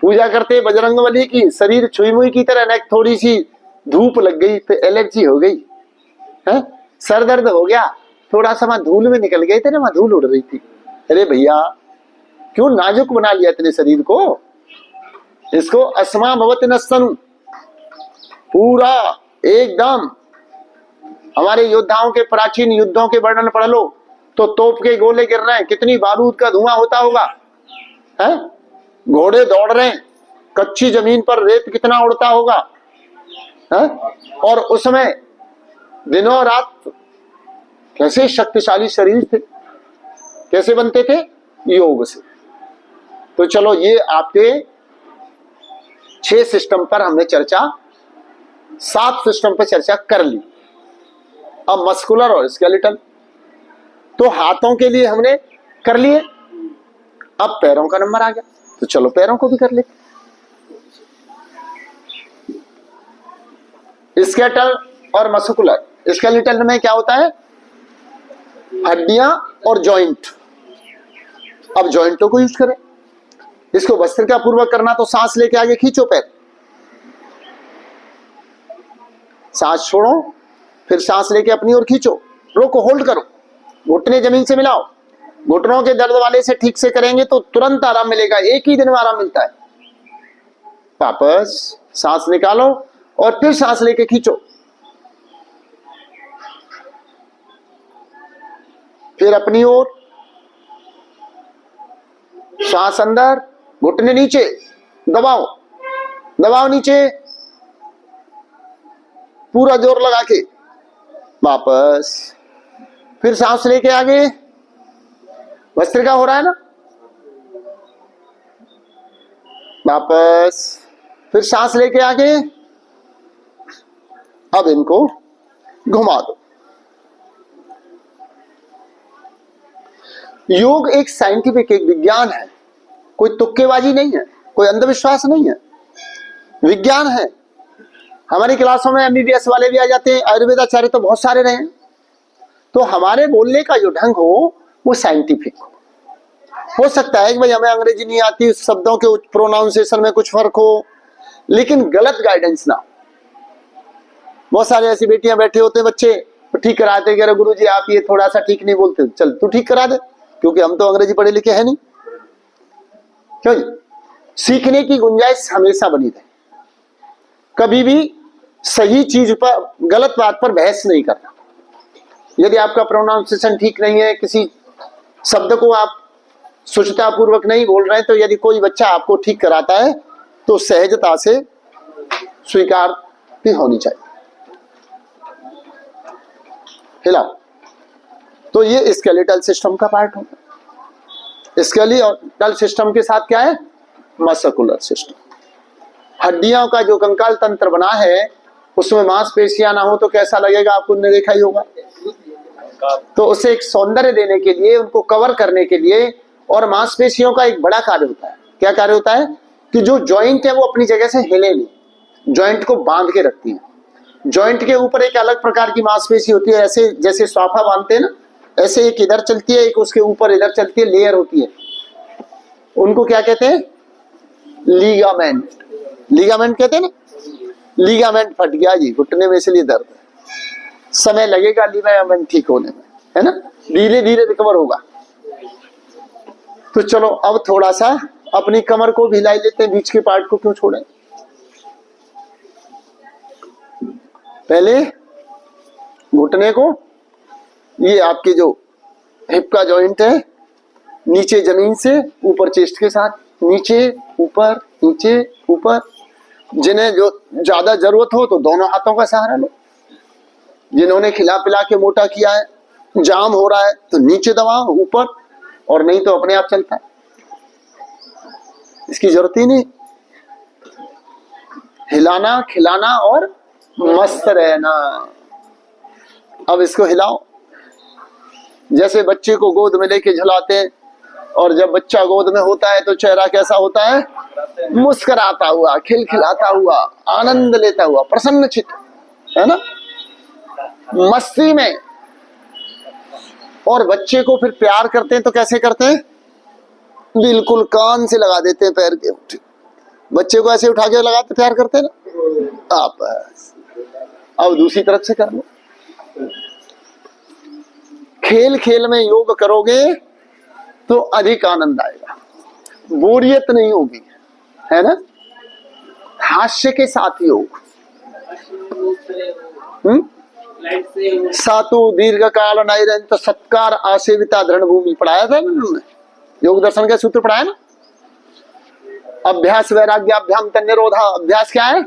पूजा करते बजरंगबली की, शरीर छुई मुई की तरह, ना थोड़ी सी धूप लग गई तो एलर्जी हो गई, है, सर दर्द हो गया, थोड़ा सा वहां धूल में निकल गए थे ना, वहां धूल उड़ रही थी। अरे भैया क्यों नाजुक बना लिया इतने शरीर को? इसको अस्मा भवति नस्तनु, पूरा एकदम। हमारे योद्धाओं के प्राचीन युद्धों के वर्णन पढ़ लो तो तोप के गोले गिर रहे हैं, कितनी बारूद का धुआं होता होगा, है, घोड़े दौड़ रहे हैं, कच्ची जमीन पर रेत कितना उड़ता होगा, है? और उसमें दिनों रात कैसे शक्तिशाली शरीर थे, कैसे बनते थे? योग से। तो चलो ये आपके 6 सिस्टम पर हमने चर्चा, 7 सिस्टम पर चर्चा कर ली। अब मस्कुलर और स्केलेटल तो हाथों के लिए हमने कर लिए, अब पैरों का नंबर आ गया, तो चलो पैरों को भी कर लेते। स्केलेटल और मस्कुलर। स्केलेटल में क्या होता है? हड्डियां और जॉइंट। अब जॉइंटों को यूज करें। इसको वस्त्रिका पूर्वक करना तो सांस लेके आगे खींचो पैर, सांस छोड़ो, फिर सांस लेके अपनी ओर खींचो, रोको, होल्ड करो, घुटने जमीन से मिलाओ। घुटनों के दर्द वाले से ठीक से करेंगे तो तुरंत आराम मिलेगा, एक ही दिन में आराम मिलता है। वापस सांस निकालो और फिर सांस लेके खींचो, फिर अपनी ओर, सांस अंदर, घुटने नीचे, दबाओ दबाओ नीचे, पूरा जोर लगा के, वापस फिर सांस लेके आगे। भस्त्रिका हो रहा है ना, वापस फिर सांस लेके आगे। अब इनको घुमा दो। योग एक साइंटिफिक, एक विज्ञान है, कोई तुक्केबाजी नहीं है, कोई अंधविश्वास नहीं है, विज्ञान है। हमारी क्लासों में एमबीबीएस वाले भी आ जाते हैं, आयुर्वेदाचार्य तो बहुत सारे रहे हैं। तो हमारे बोलने का जो ढंग हो वो साइंटिफिक हो सकता है कि भाई हमें अंग्रेजी नहीं आती, शब्दों के प्रोनाउंसिएशन में कुछ फर्क हो, लेकिन गलत गाइडेंस ना हो। बहुत सारे ऐसी बेटियां बैठे होते हैं, बच्चे ठीक कराते, कह रहे गुरु जी आप ये थोड़ा सा ठीक नहीं बोलते, चल तू ठीक करा दे, क्योंकि हम तो अंग्रेजी पढ़े लिखे हैं नहीं। क्यों जी? सीखने की गुंजाइश हमेशा बनी रहे, कभी भी सही चीज पर, गलत बात पर बहस नहीं करना। यदि आपका प्रोनाउंसिएशन ठीक नहीं है, किसी शब्द को आप सुचिता पूर्वक नहीं बोल रहे हैं, तो यदि कोई बच्चा आपको ठीक कराता है तो सहजता से स्वीकार भी होनी चाहिए। हिलाओ। तो ये स्केलेटल सिस्टम का पार्ट होगा। स्केलेटल सिस्टम के साथ क्या है? Muscular system. हड्डियों का जो कंकाल तंत्र बना है उसमें मांसपेशियां ना हो तो कैसा लगेगा, आपको ने देखा ही होगा। तो उसे एक सौंदर्य देने के लिए, उनको कवर करने के लिए, और मांसपेशियों का एक बड़ा कार्य होता है। क्या कार्य होता है? कि जो जॉइंट है वो अपनी जगह से हिले नहीं, जॉइंट को बांध के रखती है। जॉइंट के ऊपर एक अलग प्रकार की मांसपेशी होती है, ऐसे जैसे स्वाफा बांधते हैं ना, ऐसे एक इधर चलती है, एक उसके ऊपर इधर चलती है, लेयर होती है। उनको क्या कहते हैं? लीगामेंट। लीगामेंट कहते हैं ना। लीगामेंट फट गया जी घुटने में, इसलिए दर्द है, समय लगेगा लीगामेंट ठीक होने में, है ना, धीरे धीरे रिकवर होगा। तो चलो अब थोड़ा सा अपनी कमर को भी हिला लेते हैं, बीच के पार्ट को क्यों छोड़ें। पहले घुटने को, ये आपके जो हिप का जॉइंट है, नीचे जमीन से ऊपर चेस्ट के साथ, नीचे ऊपर नीचे ऊपर। जिन्हें जो ज्यादा जरूरत हो तो दोनों हाथों का सहारा लो। जिन्होंने खिला पिला के मोटा किया है, जाम हो रहा है, तो नीचे दबाओ ऊपर, और नहीं तो अपने आप चलता है, इसकी जरूरत ही नहीं। हिलाना, खिलाना और मस्त रहना। अब इसको हिलाओ, जैसे बच्चे को गोद में लेके झुलाते हैं, और जब बच्चा गोद में होता है तो चेहरा कैसा होता है? मुस्कुराता हुआ, खिलखिलाता हुआ, आनंद लेता हुआ, प्रसन्नचित्त, है ना, मस्ती में। और बच्चे को फिर प्यार करते हैं तो कैसे करते हैं? बिल्कुल कान से लगा देते हैं पैर के, बच्चे को ऐसे उठा के लगाते, प्यार करते हैं ना आप। अब दूसरी तरफ से कर लो। खेल खेल में योग करोगे तो अधिक आनंद आएगा, बोरियत नहीं होगी, है ना। हास्य के साथ योग। सातु दीर्घ काल नैरंत सत्कार आसेविता दृढ़ भूमि पढ़ाया था ना, योग दर्शन का सूत्र पढ़ाया ना। अभ्यास वैराग्याभ्याम तन्निरोधा। अभ्यास क्या है?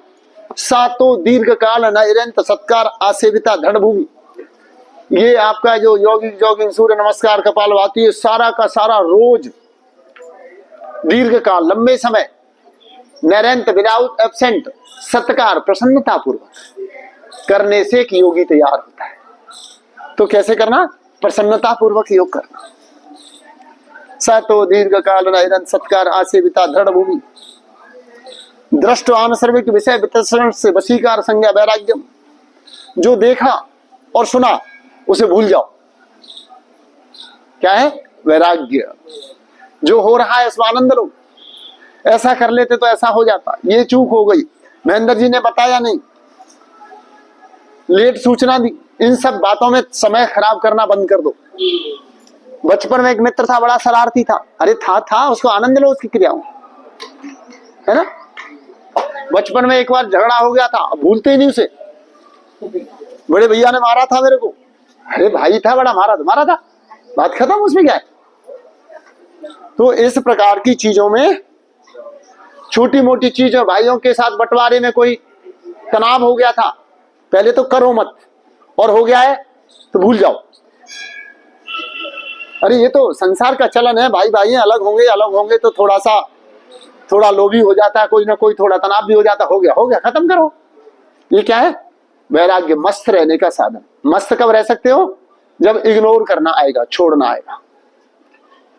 सातों दीर्घ काल नैरंत सत्कार आसेविता दृढ़ भूमि। ये आपका जो योगिक जॉगिंग, सूर्य नमस्कार, कपालभाति, ये सारा का सारा रोज दीर्घ काल, लंबे समय, नैरंत विदाउट एब्सेंट, सत्कार प्रसन्नता पूर्वक करने से एक योगी तैयार होता है। तो कैसे करना? प्रसन्नता पूर्वक योग करना। सातो दीर्घ काल नैरंत सत्कार आसेविता दृढ़ भूमि। दृष्टवान सर्विक विषय वितरण से वशीकार संज्ञा वैराग्यम। जो देखा और सुना उसे भूल जाओ। क्या है? वैराग्य। जो हो रहा है उसमें आनंद लो। ऐसा कर लेते तो ऐसा हो जाता, ये चूक हो गई, महेंद्र जी ने बताया नहीं, लेट सूचना दी। इन सब बातों में समय खराब करना बंद कर दो। बचपन में एक मित्र था, बड़ा शरारती था। अरे था, उसको आनंद लो उसकी क्रियाओं, है ना। बचपन में एक बार झगड़ा हो गया था, भूलते ही नहीं उसे। बड़े भैया ने मारा था मेरे को। अरे भाई था बड़ा, मारा था, बात खत्म, उसमें क्या है। तो इस प्रकार की चीजों में, छोटी मोटी चीजों, भाइयों के साथ बंटवारे में कोई तनाव हो गया था, पहले तो करो मत, और हो गया है तो भूल जाओ। अरे ये तो संसार का चलन है, भाई भाई अलग होंगे तो थोड़ा लोभी हो जाता है, कोई ना कोई थोड़ा तनाव भी हो जाता। हो गया, खत्म करो। ये क्या है? वैराग्य, मस्त रहने का साधन। मस्त कब रह सकते हो? जब इग्नोर करना आएगा, छोड़ना आएगा।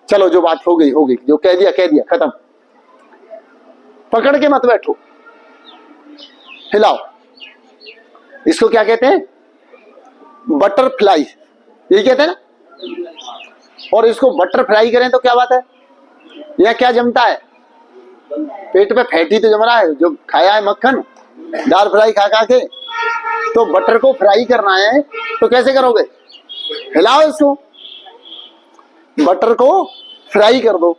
चलो जो बात हो गई, जो कह दिया खत्म। पकड़ के मत बैठो, हिलाओ। इसको क्या कहते हैं? बटरफ्लाई, यही कहते हैं ना। और इसको बटरफ्लाई करें तो क्या बात है? यह क्या जमता है? पेट पे फैट ही तो जम रहा है, जो खाया है मक्खन, दाल फ्राई खा खा के। तो बटर को फ्राई करना है तो कैसे करोगे? हिलाओ इसको, बटर को फ्राई कर दो,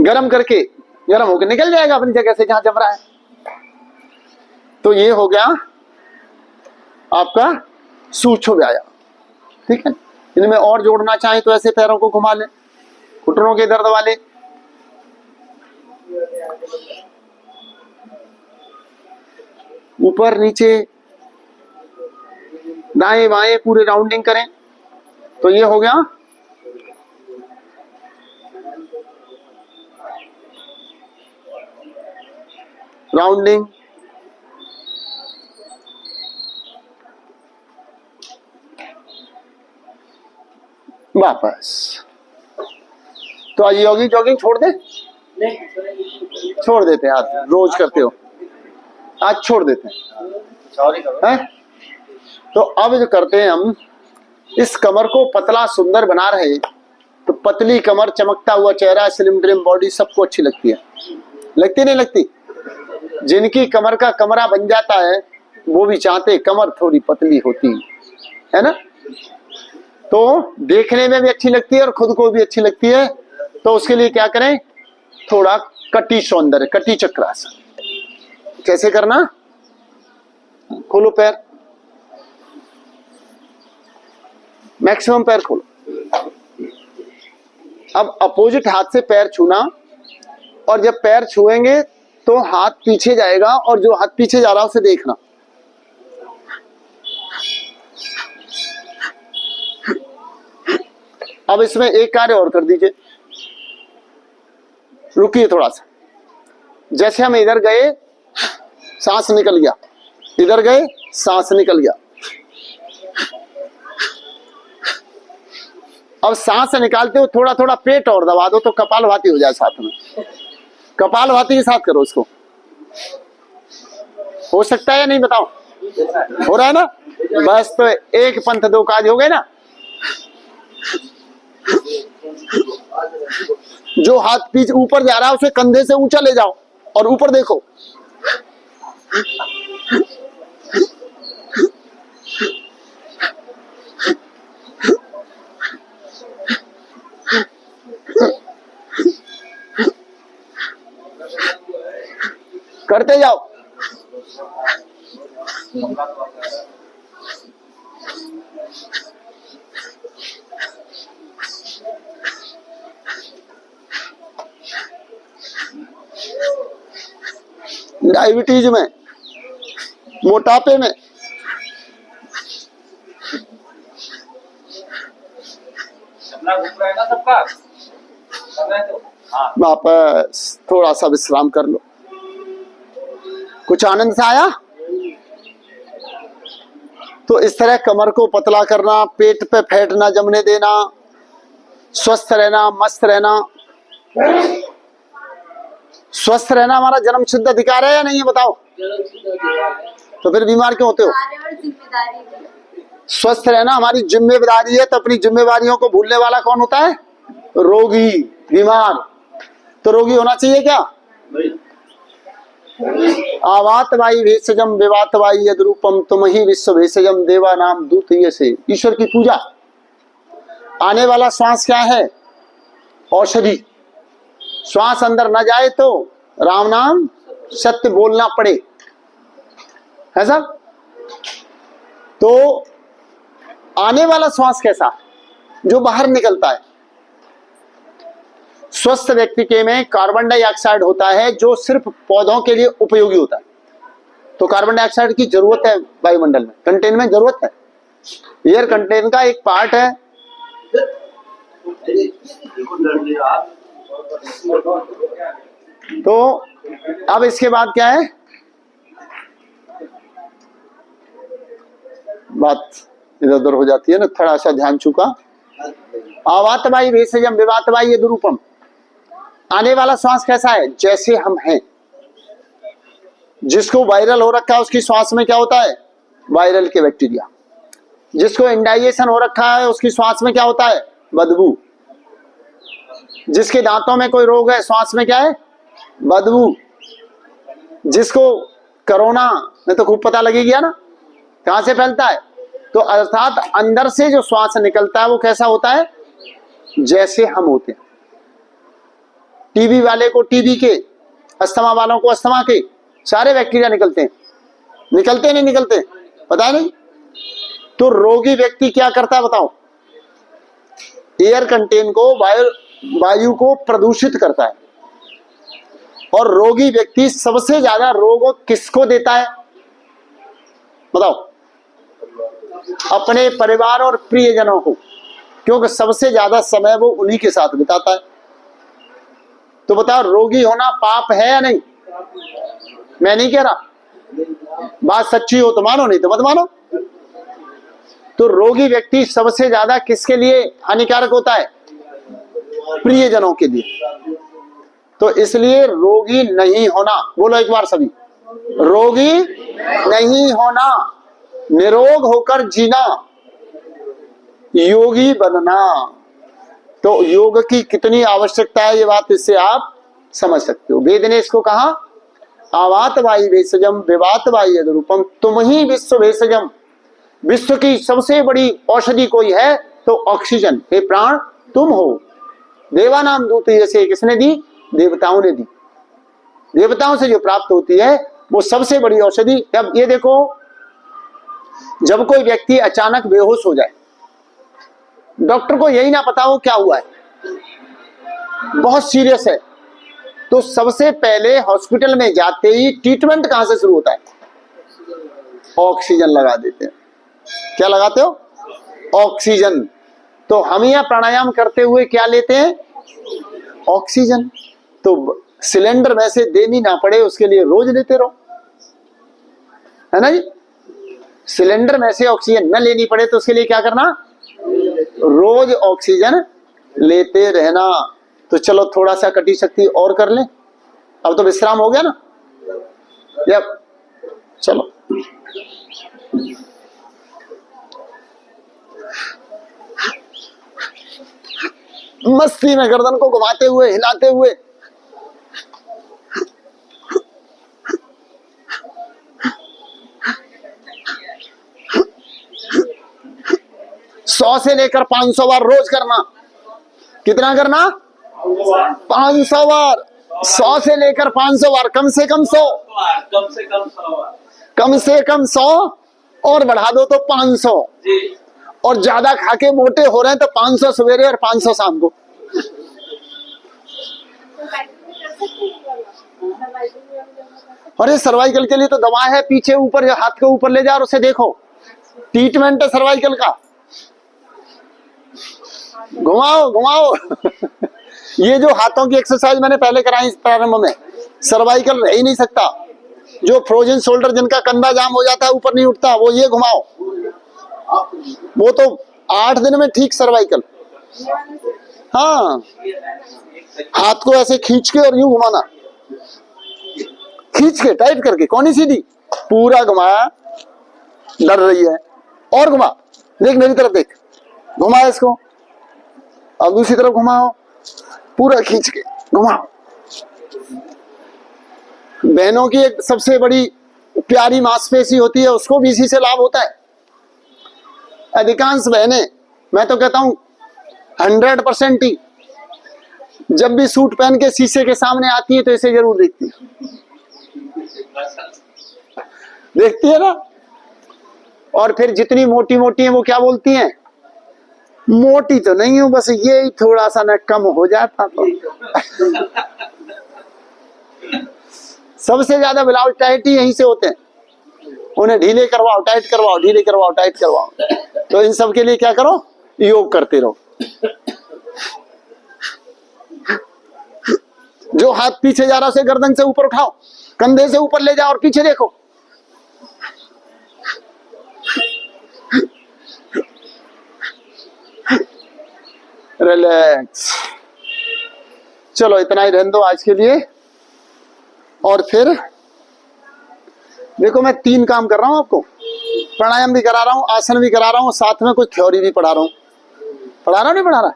गरम करके, गरम होकर निकल जाएगा अपनी जगह से जहां जम रहा है। तो ये हो गया आपका सूक्ष्म व्यायाम, ठीक है। इनमें और जोड़ना चाहे तो ऐसे पैरों को घुमा लें, घुटनों के दर्द वाले, ऊपर नीचे दाएं बाएं पूरे राउंडिंग करें। तो ये हो गया राउंडिंग। वापस। तो आज योगी जॉगिंग छोड़ दे, छोड़ देते हैं, आज रोज करते हो, आज छोड़ देते हैं। तो अब जो करते हैं हम, इस कमर को पतला सुंदर बना रहे हैं। तो पतली कमर, चमकता हुआ चेहरा, स्लिम ट्रिम बॉडी सबको अच्छी लगती है, लगती नहीं लगती? जिनकी कमर का कमरा बन जाता है वो भी चाहते कमर थोड़ी पतली होती है ना। तो देखने में भी अच्छी लगती है और खुद को भी अच्छी लगती है। तो उसके लिए क्या करें? थोड़ा कटी सौंदर्य, कटी चक्रासन। कैसे करना? खोलो पैर, मैक्सिमम पैर खोलो। अब अपोजिट हाथ से पैर छूना, और जब पैर छुएंगे तो हाथ पीछे जाएगा, और जो हाथ पीछे जा रहा है उसे देखना। अब इसमें एक कार्य और कर दीजिए, रुकिए थोड़ा सा। जैसे हम इधर गए, सांस निकल गया, इधर गए, सांस निकल गया। अब सांस निकालते हो थोड़ा थोड़ा पेट और दबा दो तो कपालभाति हो जाए साथ में। कपालभाति के साथ करो इसको, हो सकता है या नहीं बताओ? हो रहा है ना? बस, तो एक पंथ दो काज हो गए ना। जो हाथ पीछे ऊपर जा रहा है उसे कंधे से ऊंचा ले जाओ और ऊपर देखो। करते जाओ। डायबिटीज में, मोटापे में, वापस थोड़ा सा विश्राम कर लो। कुछ आनंद से आया? तो इस तरह कमर को पतला करना, पेट पे फैट ना जमने देना, स्वस्थ रहना, मस्त रहना। स्वस्थ रहना हमारा जन्म सिद्ध अधिकार है या नहीं है बताओ? तो फिर बीमार क्यों होते हो? स्वस्थ रहना हमारी जिम्मेदारी है। तो अपनी जिम्मेदारियों को भूलने वाला कौन होता है? रोगी, बीमार। तो रोगी होना चाहिए क्या? आवात वाई भेषजम विवात वाई यद्रूपम तुम ही विश्व भेषजम देवा नाम दूत। ये से ईश्वर की पूजा। आने वाला श्वास क्या है? औषधि। श्वास अंदर न जाए तो राम नाम सत्य बोलना पड़े, है सब। तो आने वाला श्वास कैसा? जो बाहर निकलता है। स्वस्थ व्यक्ति के में कार्बन डाइऑक्साइड होता है जो सिर्फ पौधों के लिए उपयोगी होता है। तो कार्बन डाइऑक्साइड की जरूरत है वायुमंडल में, कंटेन में जरूरत है। एयर कंटेन का एक पार्ट है। तो अब इसके बाद क्या है? बात इधर उधर हो जाती है ना, थोड़ा सा ध्यान चुका। आवात वायु भेषजम विवात वायु यदुरूपम। आने वाला श्वास कैसा है? जैसे हम हैं। जिसको वायरल हो रखा है उसकी श्वास में क्या होता है? वायरल के बैक्टीरिया। जिसको इंडाइजेशन हो रखा है उसकी श्वास में क्या होता है? बदबू। जिसके दांतों में कोई रोग है श्वास में क्या है? बदबू। जिसको कोरोना में तो खूब पता लगी गया ना कहां से फैलता है। तो अर्थात अंदर से जो श्वास निकलता है वो कैसा होता है? जैसे हम होते हैं। टीबी वाले को टीबी के, अस्थमा वालों को अस्थमा के, सारे बैक्टीरिया निकलते हैं। निकलते नहीं निकलते? पता नहीं। तो रोगी व्यक्ति क्या करता है बताओ? एयर कंटेन को, वायु को प्रदूषित करता है। और रोगी व्यक्ति सबसे ज्यादा रोग किसको देता है बताओ? अपने परिवार और प्रियजनों को, क्योंकि सबसे ज्यादा समय वो उन्हीं के साथ बिताता है। तो बताओ रोगी होना पाप है या नहीं? मैं नहीं कह रहा, बात सच्ची हो तो मानो, नहीं तो मत मानो। तो रोगी व्यक्ति सबसे ज्यादा किसके लिए हानिकारक होता है? प्रियजनों के लिए। तो इसलिए रोगी नहीं होना, बोलो एक बार सभी, रोगी नहीं होना, निरोग होकर जीना, योगी बनना। तो योग की कितनी आवश्यकता है ये बात इससे आप समझ सकते हो। वेद ने इसको कहा आवात वायु भेषजम विवात वायु यदुरूपम। तुम ही विश्व भेषजम। विश्व की सबसे बड़ी औषधि कोई है तो ऑक्सीजन। हे प्राण तुम हो। देवानाम दूत जैसे किसने दी? देवताओं ने दी। देवताओं से जो प्राप्त होती है वो सबसे बड़ी औषधि। अब ये देखो, जब कोई व्यक्ति अचानक बेहोश हो जाए, डॉक्टर को यही ना पता हो क्या हुआ है, बहुत सीरियस है, तो सबसे पहले हॉस्पिटल में जाते ही ट्रीटमेंट कहां से शुरू होता है? ऑक्सीजन लगा देते हैं। क्या लगाते हो? ऑक्सीजन। तो हम यहाँ प्राणायाम करते हुए क्या लेते हैं? ऑक्सीजन। तो सिलेंडर में से देनी ना पड़े उसके लिए रोज लेते रहो, है ना जी। सिलेंडर में से ऑक्सीजन न लेनी पड़े तो उसके लिए क्या करना? रोज ऑक्सीजन लेते रहना। तो चलो थोड़ा सा कटी शक्ति और कर ले। अब तो विश्राम हो गया ना। यप, चलो मस्ती में गर्दन को घुमाते हुए, हिलाते हुए, सौ से लेकर 500 बार रोज करना। कितना करना? 500 बार। 100 से लेकर 500 बार, कम से कम 100, कम से कम 100 बार, कम से कम 100 और बढ़ा दो तो 500। और ज्यादा खा के मोटे हो रहे हैं तो 500 सवेरे और 500 शाम को। अरे सर्वाइकल के लिए तो दवा है, पीछे ऊपर हाथ के ऊपर ले जाओ और उसे देखो, ट्रीटमेंट है सर्वाइकल का। घुमाओ घुमाओ ये जो हाथों की एक्सरसाइज मैंने पहले कराई इस प्रारंभ में, सर्वाइकल रह ही नहीं सकता। जो फ्रोजन शोल्डर, जिनका कंधा जाम हो जाता है, ऊपर नहीं उठता, वो ये घुमाओ, वो तो 8 दिन में ठीक सर्वाइकल। हाँ, हाथ को ऐसे खींच के और यूं घुमाना, खींच के टाइट करके, कौन ही सीधी, पूरा घुमाया, डर रही है, और घुमा, देख मेरी तरफ देख, घुमा इसको, अब दूसरी तरफ घुमाओ, पूरा खींच के घुमाओ। बहनों की एक सबसे बड़ी प्यारी मांसपेशी होती है, उसको भी इसी से लाभ होता है। अधिकांश बहनें, मैं तो कहता हूं 100% ही, जब भी सूट पहन के शीशे के सामने आती है तो इसे जरूर देखती है, देखती है ना। और फिर जितनी मोटी मोटी है वो क्या बोलती हैं? मोटी तो नहीं हूं, बस ये ही थोड़ा सा न कम हो जाता तो। सबसे ज्यादा ब्लाउज टाइट ही यहीं से होते हैं, उन्हें ढीले करवाओ, टाइट करवाओ, ढीले करवाओ, टाइट करवाओ। तो इन सब के लिए क्या करो? योग करते रहो। जो हाथ पीछे जा रहा है उसे गर्दन से ऊपर उठाओ, कंधे से ऊपर ले जाओ और पीछे देखो। रिलैक्स। चलो इतना ही रहने दो आज के लिए। और फिर देखो मैं 3 काम कर रहा हूं आपको, प्राणायाम भी करा रहा हूं, आसन भी करा रहा हूं, साथ में कुछ थ्योरी भी पढ़ा रहा हूं। पढ़ा रहा हूं नहीं पढ़ा रहा?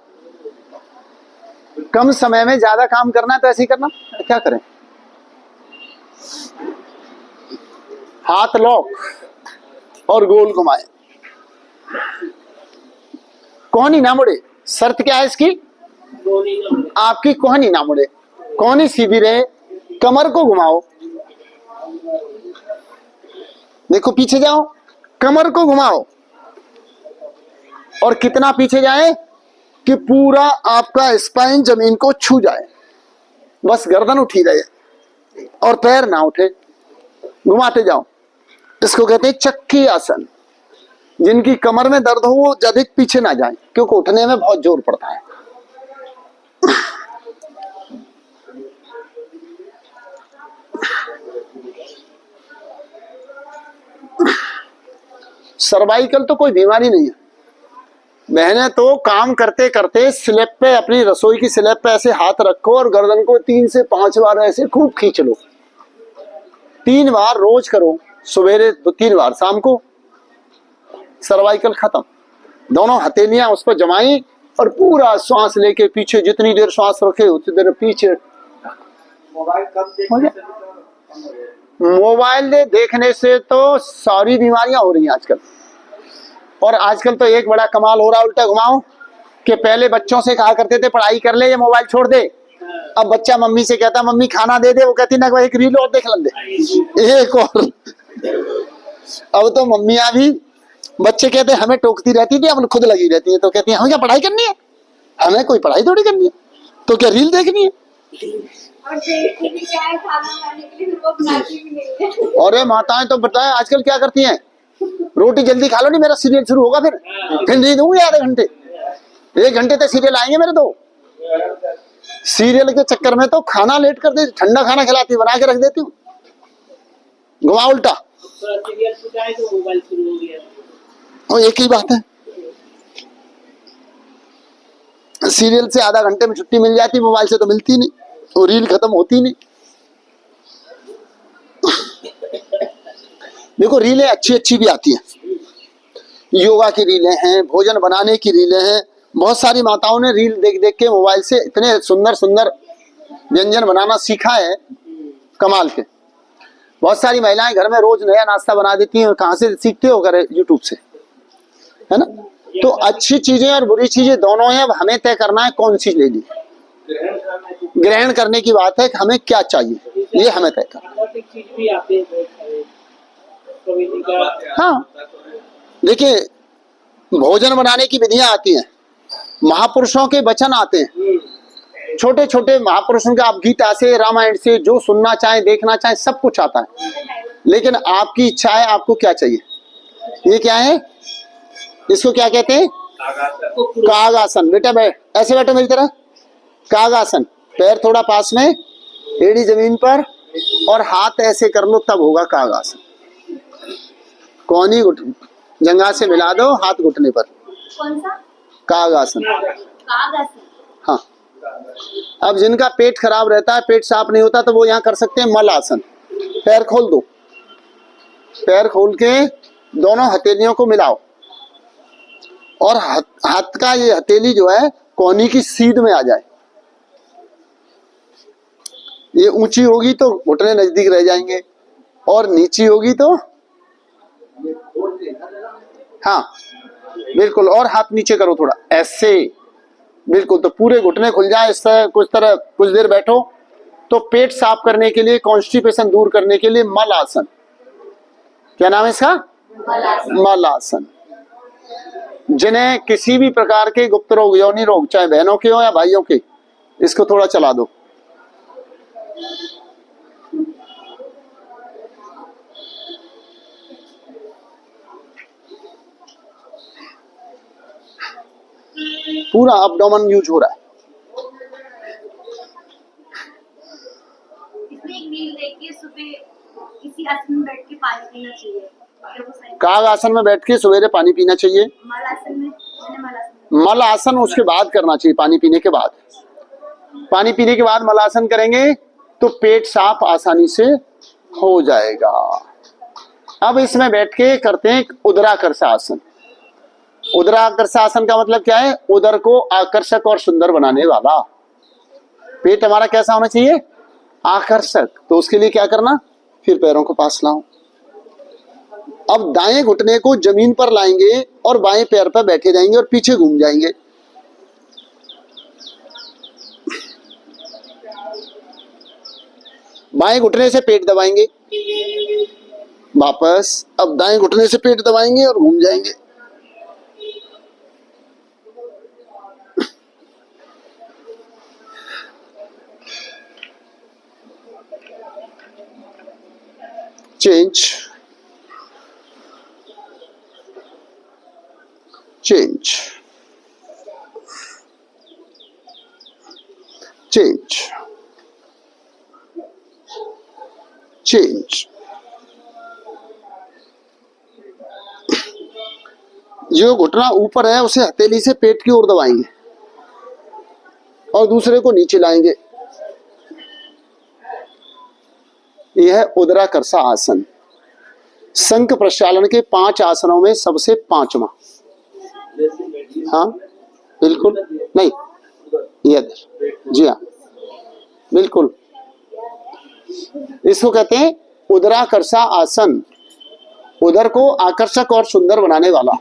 कम समय में ज्यादा काम करना है तो ऐसे ही करना। क्या करें? हाथ लॉक और गोल घुमाए, कोहनी ना मुड़े। शर्त क्या है इसकी? आपकी कोहनी ना मुड़े, कोहनी सीधी रहे। कमर को घुमाओ, देखो पीछे जाओ, कमर को घुमाओ और कितना पीछे जाए कि पूरा आपका स्पाइन जमीन को छू जाए, बस गर्दन उठी रहे और पैर ना उठे। घुमाते जाओ। इसको कहते हैं चक्की आसन। जिनकी कमर में दर्द हो वो अधिक पीछे ना जाए, क्योंकि उठने में बहुत जोर पड़ता है। सर्वाइकल तो कोई बीमारी नहीं है। बहने तो काम करते करते स्लैब पे, अपनी रसोई की स्लैब पे ऐसे हाथ रखो और गर्दन को 3 से 5 बार ऐसे खूब खींच लो। 3 बार रोज करो, सवेरे 3 बार, शाम को। सर्वाइकल खत्म। दोनों हथेलियां उस पर जमाई और पूरा श्वास लेके पीछे, जितनी देर श्वास रखे उतनी देर पीछे। मोबाइल देखने से तो सारी बीमारियां हो रही हैं आजकल। और आजकल तो एक बड़ा कमाल हो रहा है, उल्टा घुमाओ, कि पहले बच्चों से कहा करते थे पढ़ाई कर ले, ये मोबाइल छोड़ दे। अब बच्चा मम्मी से कहता मम्मी खाना दे दे, वो कहती ना एक रील और देख लेंगे, एक और। अब तो मम्मियां भी, बच्चे कहते हमें टोकती रहती थी, अब खुद लगी रहती है, तो कहती है हमें क्या पढ़ाई करनी है, हमें कोई पढ़ाई थोड़ी करनी है, तो क्या रील देखनी है। अरे माताएं तो बताए आजकल क्या करती हैं, रोटी जल्दी खा लो, नहीं मेरा सीरियल शुरू होगा, फिर नहीं दूंगी आधे घंटे, 1 घंटे तक सीरियल आएंगे मेरे। तो सीरियल के चक्कर में तो खाना लेट कर देती, ठंडा खाना खिलाती, बना के रख देती हूँ। घुमा उल्टा, और एक ही बात है। सीरियल से आधा घंटे में छुट्टी मिल जाती, मोबाइल से तो मिलती नहीं, और रील खत्म होती नहीं। देखो रीलें अच्छी अच्छी भी आती हैं, योगा की रीलें हैं, भोजन बनाने की रीलें हैं। बहुत सारी माताओं ने रील देख देख के मोबाइल से इतने सुंदर सुंदर व्यंजन बनाना सीखा है, कमाल के। बहुत सारी महिलाएं घर में रोज नया नाश्ता बना देती हैं। कहाँ से सीखते हो? करे यूट्यूब से, है ना। तो अच्छी चीजें और बुरी चीजें दोनों हैं। अब हमें तय करना है कौन सी लेनी। ग्रहण करने की बात है कि हमें क्या चाहिए, ये हमें तय करना। हाँ देखिए, भोजन बनाने की विधियां आती हैं, महापुरुषों के वचन आते हैं, छोटे छोटे महापुरुषों के, आप गीता से, रामायण से जो सुनना चाहे, देखना चाहे, सब कुछ आता है। लेकिन आपकी इच्छा है, आपको क्या चाहिए। ये क्या है, इसको क्या कहते हैं? कागासन। बेटा बैठ, ऐसे बैठो मेरी तरह, कागासन। पैर थोड़ा पास में, एड़ी जमीन पर, और हाथ ऐसे कर लो, तब होगा कागासन। कोहनी जंघा से मिला दो, हाथ घुटने पर। कौन सा? कागासन। कागासन। हाँ, अब जिनका पेट खराब रहता है, पेट साफ नहीं होता, तो वो यहाँ कर सकते हैं मल आसन। पैर खोल दो, पैर खोल के दोनों हथेलियों को मिलाओ, और हाथ का ये हथेली जो है कोहनी की सीध में आ जाए। ये ऊंची होगी तो घुटने नजदीक रह जाएंगे, और नीची होगी तो, हाँ बिल्कुल, और हाथ नीचे करो थोड़ा ऐसे, बिल्कुल, तो पूरे घुटने खुल जाए। इस तरह कुछ देर बैठो। तो पेट साफ करने के लिए, कॉन्स्टिपेशन दूर करने के लिए मल आसन। क्या नाम है इसका? मल आसन। जिन्हें किसी भी प्रकार के गुप्त रोग, यौनी रोग, चाहे बहनों के हो या भाइयों के, इसको थोड़ा चला दो। पूरा अब्डोमेन यूज हो रहा है। इसमें एक रील देखिए, सुबह इसी आसन में बैठ के पानी पीना चाहिए। काग आसन में बैठ के सवेरे पानी पीना चाहिए। मल आसन में, मैंने मल आसन में मल आसन उसके बाद करना चाहिए, पानी पीने के बाद। पानी पीने के बाद मल आसन करेंगे तो पेट साफ आसानी से हो जाएगा। अब इसमें बैठ के करते हैं उदराकर्ष आसन। उदराकर्ष आसन का मतलब क्या है? उदर को आकर्षक और सुंदर बनाने वाला। पेट हमारा कैसा होना चाहिए? आकर्षक। तो उसके लिए क्या करना? फिर पैरों को पास लाओ। अब दाएं घुटने को जमीन पर लाएंगे और बाएं पैर पर बैठे जाएंगे और पीछे घूम जाएंगे। बाएं घुटने से पेट दबाएंगे, वापस। अब दाएं घुटने से पेट दबाएंगे और घूम जाएंगे। Change, change, change, change. जो घुटना ऊपर है उसे हथेली से पेट की ओर दबाएंगे और दूसरे को नीचे लाएंगे। यह है उदराकर्ष आसन। शंख प्रक्षालन के 5 आसनों में सबसे 5वां। हाँ बिल्कुल, नहीं ये जी हाँ बिल्कुल, इसको कहते हैं उदराकर्ष आसन। उदर को आकर्षक और सुंदर बनाने वाला।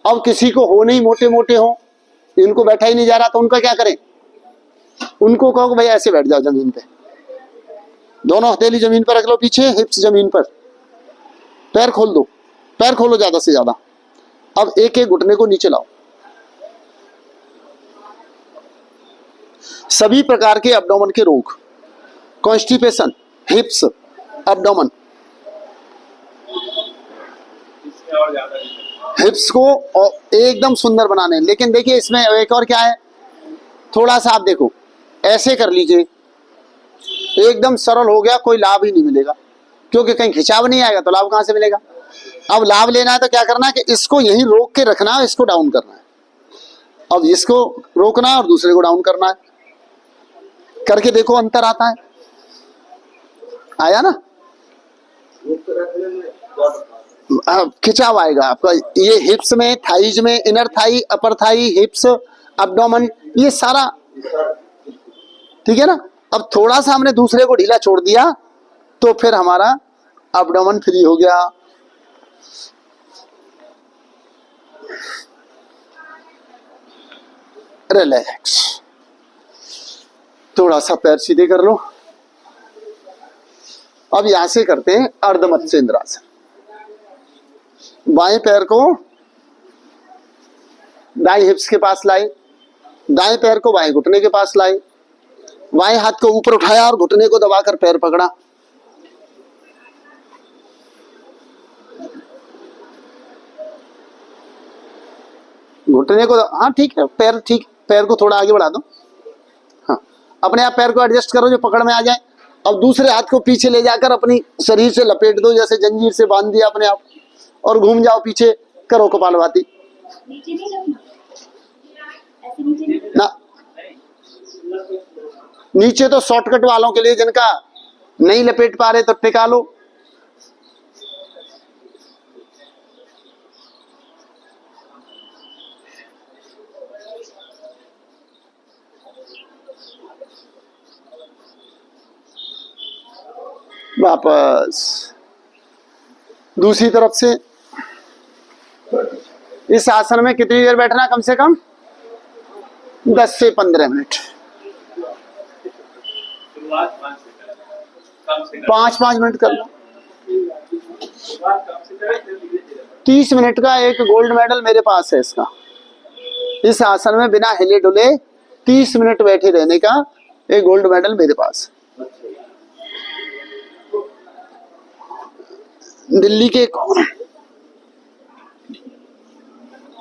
अब किसी को हो नहीं, मोटे मोटे हो, इनको बैठा ही नहीं जा रहा, तो उनका क्या करें? उनको कहो भाई ऐसे बैठ जाओ जमीन पे, दोनों हथेली जमीन पर रख लो, पीछे हिप्स जमीन पर, पैर खोल दो, पैर खोलो ज्यादा से ज्यादा। अब एक एक घुटने को नीचे लाओ। सभी प्रकार के एब्डोमेन के रोग, कॉन्स्टिपेशन, हिप्स, एब्डोमेन, हिप्स को एकदम सुंदर बनाने। लेकिन देखिए इसमें एक और क्या है, थोड़ा सा आप देखो, ऐसे कर लीजिए, एकदम सरल हो गया, कोई लाभ ही नहीं मिलेगा, क्योंकि कहीं खिंचाव नहीं आएगा तो लाभ कहां से मिलेगा? अब लाभ लेना है तो क्या करना है कि इसको यहीं रोक के रखना है, इसको डाउन करना है। अब इसको रोकना है और दूसरे को डाउन करना है। करके देखो, अंतर आता है, आया ना? खिंचाव आएगा आपका। ये हिप्स में, थाईज में, इनर थाई, अपर थाई, हिप्स, एब्डोमेन, ये सारा ठीक है ना? अब थोड़ा सा हमने दूसरे को ढीला छोड़ दिया तो फिर हमारा एब्डोमेन फ्री हो गया। रिलैक्स, थोड़ा सा पैर सीधे कर लो। अब यहां से करते हैं अर्ध मत्स्येंद्रासन। बाएं पैर को दाएं हिप्स के पास लाए, दाएं पैर को बाएं घुटने के पास लाए, बाएं हाथ को ऊपर उठाया और घुटने को दबाकर पैर पकड़ा। घुटने को, हाँ ठीक है, पैर ठीक, पैर को थोड़ा आगे बढ़ा दो। हाँ, अपने आप पैर को एडजस्ट करो जो पकड़ में आ जाए। अब दूसरे हाथ को पीछे ले जाकर अपनी शरीर से लपेट दो, जैसे जंजीर से बांध दिया अपने आप, और घूम जाओ पीछे, करो कपालभाति। नीचे नहीं रखना, ऐसे नीचे नहीं ना, नीचे तो शॉर्टकट वालों के लिए, जिनका नहीं लपेट पा रहे तो टिका लो। वापस दूसरी तरफ से। इस आसन में कितनी देर बैठना? कम से कम 10 से 15 मिनट। 5-5 मिनट कर लो। 30 मिनट का एक गोल्ड मेडल मेरे पास है इसका। इस आसन में बिना हिले डुले 30 मिनट बैठे रहने का एक गोल्ड मेडल मेरे पास। दिल्ली के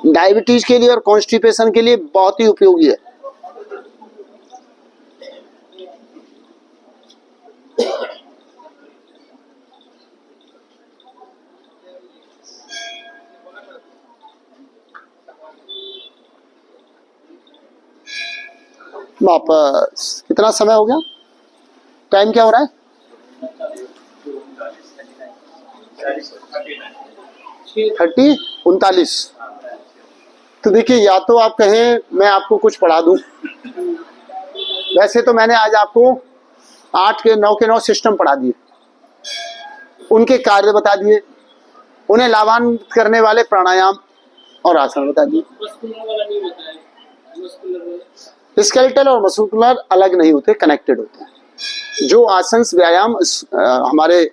डायबिटीज के लिए और कॉन्स्टिपेशन के लिए बहुत ही उपयोगी है। वापस कितना समय हो गया? टाइम क्या हो रहा है? 39। तो देखिए, या तो आप कहें मैं आपको कुछ पढ़ा दूं। वैसे तो मैंने आज आपको 8 के 9 के 9 सिस्टम पढ़ा दिए, उनके कार्य बता दिए, उन्हें लाभान्वित करने वाले प्राणायाम और आसन बता दिए। स्केलेटल और मस्कुलर अलग नहीं होते, कनेक्टेड होते हैं। जो आसन व्यायाम हमारे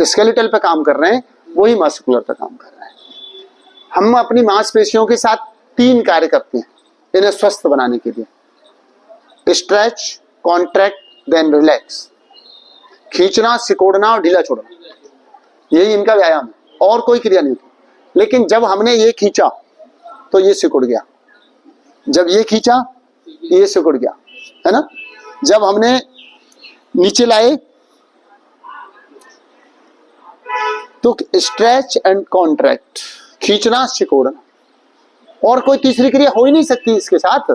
स्केलेटल पे काम कर रहे हैं वही मस्कुलर पे काम कर रहे हैं। हम अपनी मांसपेशियों के साथ 3 कार्य करते हैं इन्हें स्वस्थ बनाने के लिए: स्ट्रेच, कॉन्ट्रैक्ट, देन रिलैक्स। खींचना, सिकोड़ना और ढीला छोड़ना, यही इनका व्यायाम है, और कोई क्रिया नहीं होती। लेकिन जब हमने ये खींचा तो ये सिकुड़ गया, जब ये खींचा ये सिकुड़ गया, है ना। जब हमने नीचे लाए तो स्ट्रेच एंड कॉन्ट्रैक्ट, खींचना, सिकोड़ना, और कोई तीसरी क्रिया हो ही नहीं सकती इसके साथ,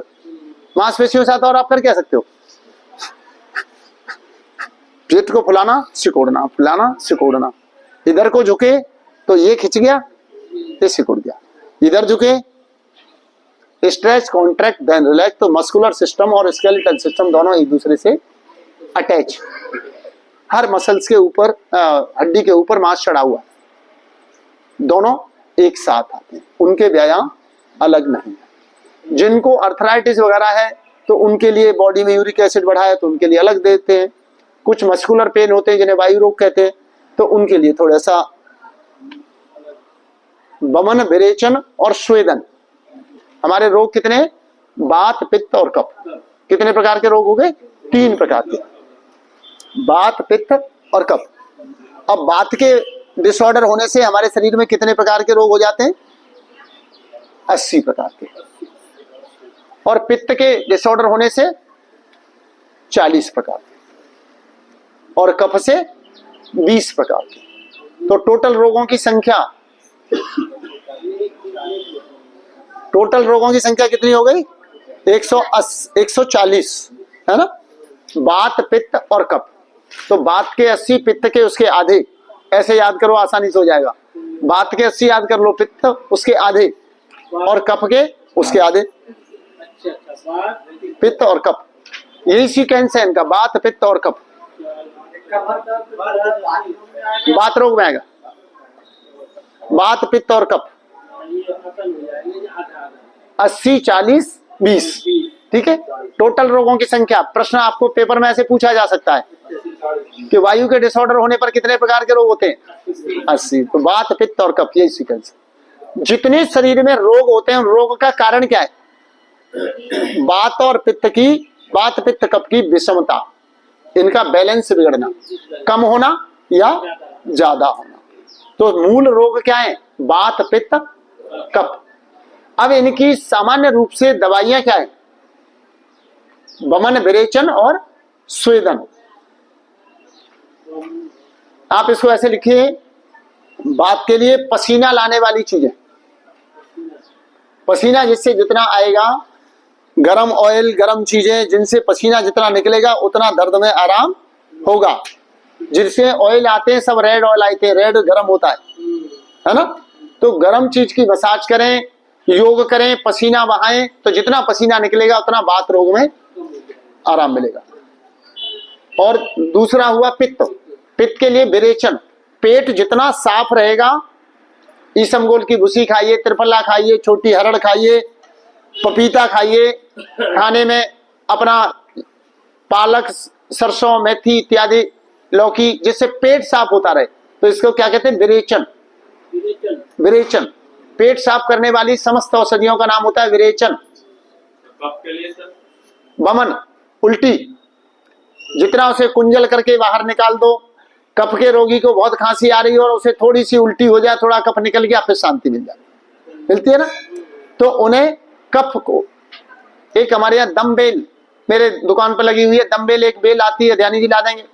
मांसपेशियों के साथ। और आप कर क्या सकते हो? पेट को फुलाना, सिकोड़ना, फुलाना, सिकोड़ना। इधर को झुके तो ये खिंच गया, ये सिकुड़ गया। इधर झुके, स्ट्रेच, कॉन्ट्रैक्ट, देन रिलैक्स। तो मस्कुलर सिस्टम और स्केलेटल सिस्टम दोनों एक दूसरे से अटैच। हर मसल्स के ऊपर, हड्डी के ऊपर मांस चढ़ा हुआ, दोनों एक साथ आते हैं, उनके व्यायाम अलग नहीं है। जिनको अर्थराइटिस वगैरह है तो उनके लिए बॉडी में यूरिक एसिड बढ़ा है तो उनके लिए अलग देते हैं। कुछ मस्कुलर पेन होते हैं जिन्हें वायु रोग कहते हैं, तो उनके लिए थोड़ा सा वमन, विरेचन और स्वेदन। हमारे रोग कितने? वात, पित्त और कफ। कितने प्रकार के रोग हो गए? 3 प्रकार के, वात, पित्त और कफ। अब वात के डिसऑर्डर होने से हमारे शरीर में कितने प्रकार के रोग हो जाते हैं? 80 प्रकार के। और पित्त के डिसऑर्डर होने से 40 प्रकार के, और कफ से 20 प्रकार के। तो टोटल रोगों की संख्या कितनी हो गई? 140, है ना। वात, पित्त और कफ। तो वात के 80, पित्त के उसके आधे, ऐसे याद करो, आसानी से हो जाएगा। वात के 80 याद कर लो, पित्त उसके आधे, और कफ के उसके आधे। पित्त और कफ, यही सीक्वेंस है इनका, वात, पित्त और कफ। वात रोग में आएगा वात, पित्त और कफ। 80, 40, 20, ठीक है। टोटल रोगों की संख्या। प्रश्न आपको पेपर में ऐसे पूछा जा सकता है कि वायु के डिसऑर्डर होने पर कितने प्रकार के रोग होते हैं? 80। तो वात, पित्त और कफ, यही सीक्वेंस। जितने शरीर में रोग होते हैं उन रोग का कारण क्या है? वात और पित्त की, वात, पित्त, कफ की विषमता, इनका बैलेंस बिगड़ना, कम होना या ज्यादा होना। तो मूल रोग क्या है? वात, पित्त, कफ। अब इनकी सामान्य रूप से दवाइयां क्या है? वमन, विरेचन और स्वेदन। आप इसको ऐसे लिखिए, बात के लिए पसीना लाने वाली चीजें। पसीना जिससे जितना आएगा, गरम ऑयल, गरम चीजें जिनसे पसीना जितना निकलेगा उतना दर्द में आराम होगा। जिनसे ऑयल आते हैं सब रेड ऑयल आते हैं, रेड गरम होता है ना। तो गरम चीज की मसाज करें, योग करें, पसीना बहाएं, तो जितना पसीना निकलेगा उतना वात रोग में आराम मिलेगा। और दूसरा हुआ पित्त। पित्त के लिए विरेचन। पेट जितना साफ रहेगा, ईसमगोल की भूसी खाइए, त्रिफला खाइए, छोटी हरड़ खाइए, पपीता खाइए, खाने में अपना पालक, सरसों, मेथी इत्यादि, लौकी, जिससे पेट साफ होता रहे। तो इसको क्या कहते हैं? विरेचन। विरेचन, पेट साफ करने वाली समस्त औषधियों का नाम होता है विरेचन। कफ के लिए सर? वमन, उल्टी, जितना उसे कुंजल करके बाहर निकाल दो। कफ के रोगी को बहुत खांसी आ रही है और उसे थोड़ी सी उल्टी हो जाए, थोड़ा कफ निकल गया, फिर शांति मिलती है ना। तो उन्हें कफ को, एक हमारे यहाँ दमबेल मेरे दुकान पर लगी हुई है, दमबेल एक बेल आती है, ध्यानी जी ला देंगे,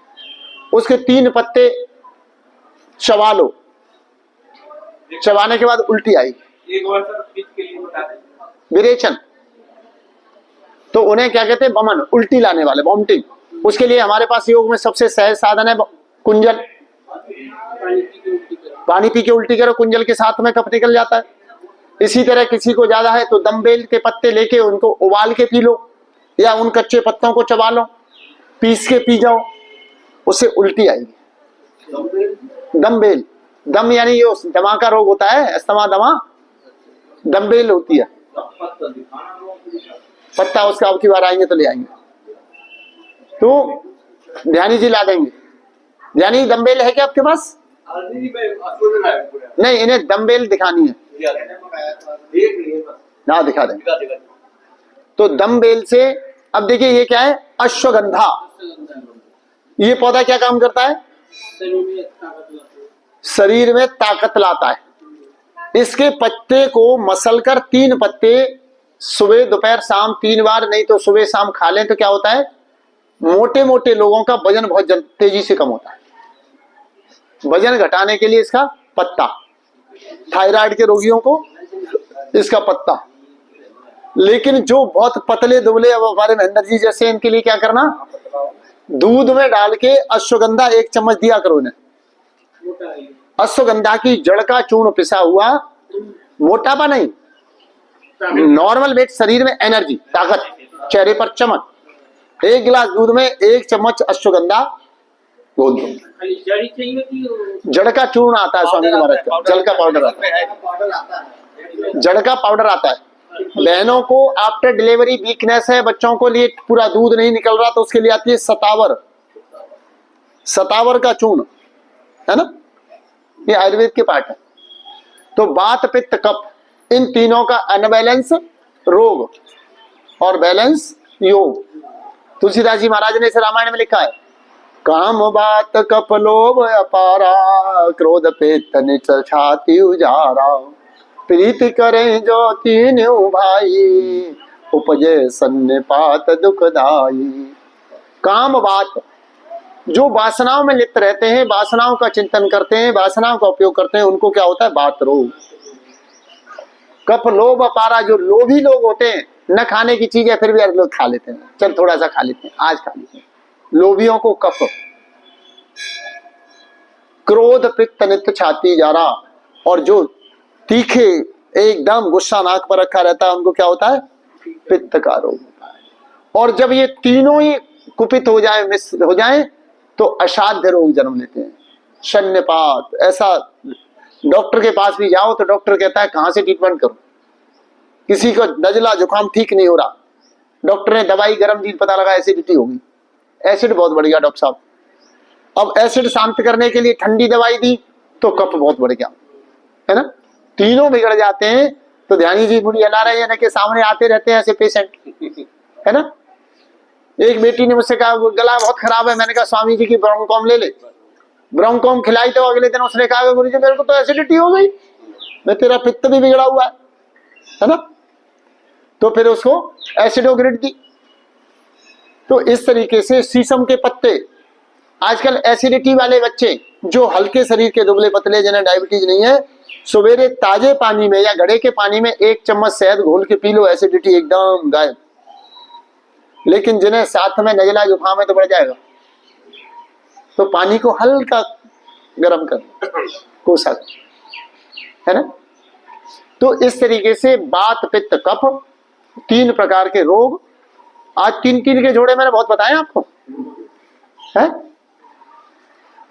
उसके 3 पत्ते चबा लो, चबाने के बाद उल्टी आई। एक बार सर पित्त के लिए बता दें। विरेचन, तो उन्हें क्या कहते हैं, बमन, उल्टी लाने वाले, वॉमिटिंग। उसके लिए हमारे पास योग में सबसे सहज साधन है कुंजल। पानी पी के उल्टी करो, कुंजल के साथ में कफ निकल जाता है। इसी तरह किसी को ज्यादा है तो दम्बेल के पत्ते लेके उनको उबाल के पी लो, या उन कच्चे पत्तों को चबा लो, पीस के पी जाओ, उससे उल्टी आएगी। दम्बेल, दम यानी ये दमा का रोग होता है, अस्थमा दमा, दम्बेल होती है। पत्ता उसका अब की बार आएंगे तो ले आएंगे, तो ध्यानी जी ला देंगे। ध्यानी दम्बेल है क्या आपके पास? नहीं, इन्हें दम्बेल दिखानी है ना, दिखा दें। तो दम्बेल से, अब देखिए ये क्या है, अश्वगंधा। ये पौधा क्या काम करता है? शरीर में ताकत लाता है। इसके पत्ते को मसलकर 3 पत्ते सुबह दोपहर शाम 3 बार, नहीं तो सुबह शाम खा लें तो क्या होता है, मोटे मोटे लोगों का वजन बहुत तेजी से कम होता है। वजन घटाने के लिए इसका पत्ता, थायराइड के रोगियों को इसका पत्ता। लेकिन जो बहुत पतले दुबले, अब हमारे महेंद्र जी जैसे, इनके लिए क्या करना, दूध में डाल के अश्वगंधा 1 चम्मच दिया करो इन्हें। अश्वगंधा की जड़ का चूर्ण पिसा हुआ, मोटापा नहीं, नॉर्मल वेट, शरीर में एनर्जी, ताकत, चेहरे पर चमक। 1 गिलास दूध में 1 चम्मच अश्वगंधा घोल दो। जड़ का चूर्ण आता है स्वामी जी महाराज का, जड़ का पाउडर आता है, जड़ का पाउडर आता है। बहनों को आफ्टर डिलीवरी वीकनेस है, बच्चों को लिए पूरा दूध नहीं निकल रहा, तो उसके लिए आती है सतावर, सतावर का चूर्ण, है ना, ये आयुर्वेद के पार्ट है। तो वात पित्त कफ, इन तीनों का अनबैलेंस रोग और बैलेंस योग। तुलसीदास जी महाराज ने इसे रामायण में लिखा है, काम बात कफ लोभ अपारा, क्रोध पित्त निच छाती उजारा, प्रीति करें जो तीनों भाई, उपजे सन्निपात दुखदाई। काम बात, जो वासनाओं में लिप्त रहते हैं, वासनाओं का चिंतन करते हैं, वासनाओं का उपयोग करते हैं, उनको क्या होता है, बात रोग। कफ लोभ अपारा, जो लोभी लोग होते हैं, न खाने की चीज है फिर भी लोग खा लेते हैं, चल थोड़ा सा खा लेते हैं, आज खा लेते हैं, लोभियों को कफ। क्रोध पित्त नित्य छाती जारा, और जो तीखे एकदम गुस्सा नाक पर रखा रहता है, उनको क्या होता है, पित्त का रोग होता है। और जब ये तीनों ही कुपित हो जाए, मिश्र हो जाए, तो असाध्य रोग जन्म लेते हैं, शन्यपात। ऐसा डॉक्टर के पास भी जाओ तो डॉक्टर कहता है कहां से ट्रीटमेंट करूं, किसी को नजला जुकाम ठीक नहीं हो रहा, डॉक्टर ने दवाई गर्म दी, पता लगा एसिडिटी होगी, एसिड बहुत बढ़ गया डॉक्टर साहब। अब एसिड शांत करने के लिए ठंडी दवाई दी तो कफ बहुत बढ़ गया, है ना, तीनों बिगड़ जाते हैं। तो ध्यानी जी बुढ़ी हला रहे हैं के सामने आते रहते हैं ऐसे पेशेंट, है ना। एक बेटी ने मुझसे कहा गला बहुत खराब है, मैंने कहा स्वामी जी की ब्रोंकॉम ले ले, ब्रोंकॉम खिलाई, तो अगले दिन उसने कहा गुरु जी मेरे को तो एसिडिटी हो गई, मैं तेरा पित्त भी बिगड़ा हुआ है ना। तो फिर उसको एसिडोग्रिड दी। तो इस तरीके से शीशम के पत्ते, आजकल एसिडिटी वाले बच्चे जो हल्के शरीर के दुबले पतले, जिन्हें डायबिटीज नहीं है, सवेरे ताजे पानी में या घड़े के पानी में 1 चम्मच शहद घोल के पी लो, एसिडिटी एकदम गायब। लेकिन जिन्हें साथ में नजला जुकाम है तो बढ़ जाएगा, तो पानी को हल्का गर्म कर कोसा, है ना। तो इस तरीके से वात पित्त कफ 3 प्रकार के रोग, आज 3 के जोड़े मैंने बहुत बताए आपको, है।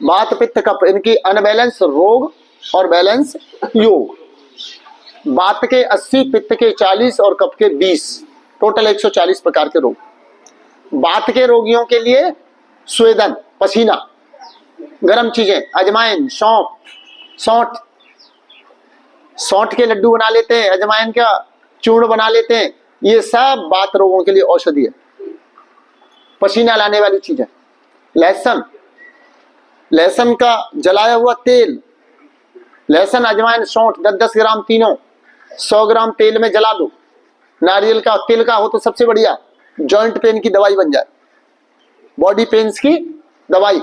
वात पित्त कफ, इनकी अनबैलेंस रोग और बैलेंस योग। वात के 80, पित्त के 40 और कफ के 20, टोटल 140 प्रकार के रोग। वात के रोगियों के लिए स्वेदन, पसीना, गर्म चीजें, अजवाइन, सौंठ, सौंठ के लड्डू बना लेते हैं, अजवाइन का चूर्ण बना लेते हैं, ये सब वात रोगों के लिए औषधि है। पसीना लाने वाली चीजें, लहसुन, लहसुन का जलाया हुआ तेल, लहसुन अजवाइन सौंठ 10-10 ग्राम तीनों 100 ग्राम तेल में जला दो। नारियल का तिल का हो तो सबसे बढ़िया, जॉइंट पेन की दवाई बन जाए, बॉडी पेन्स की दवाई।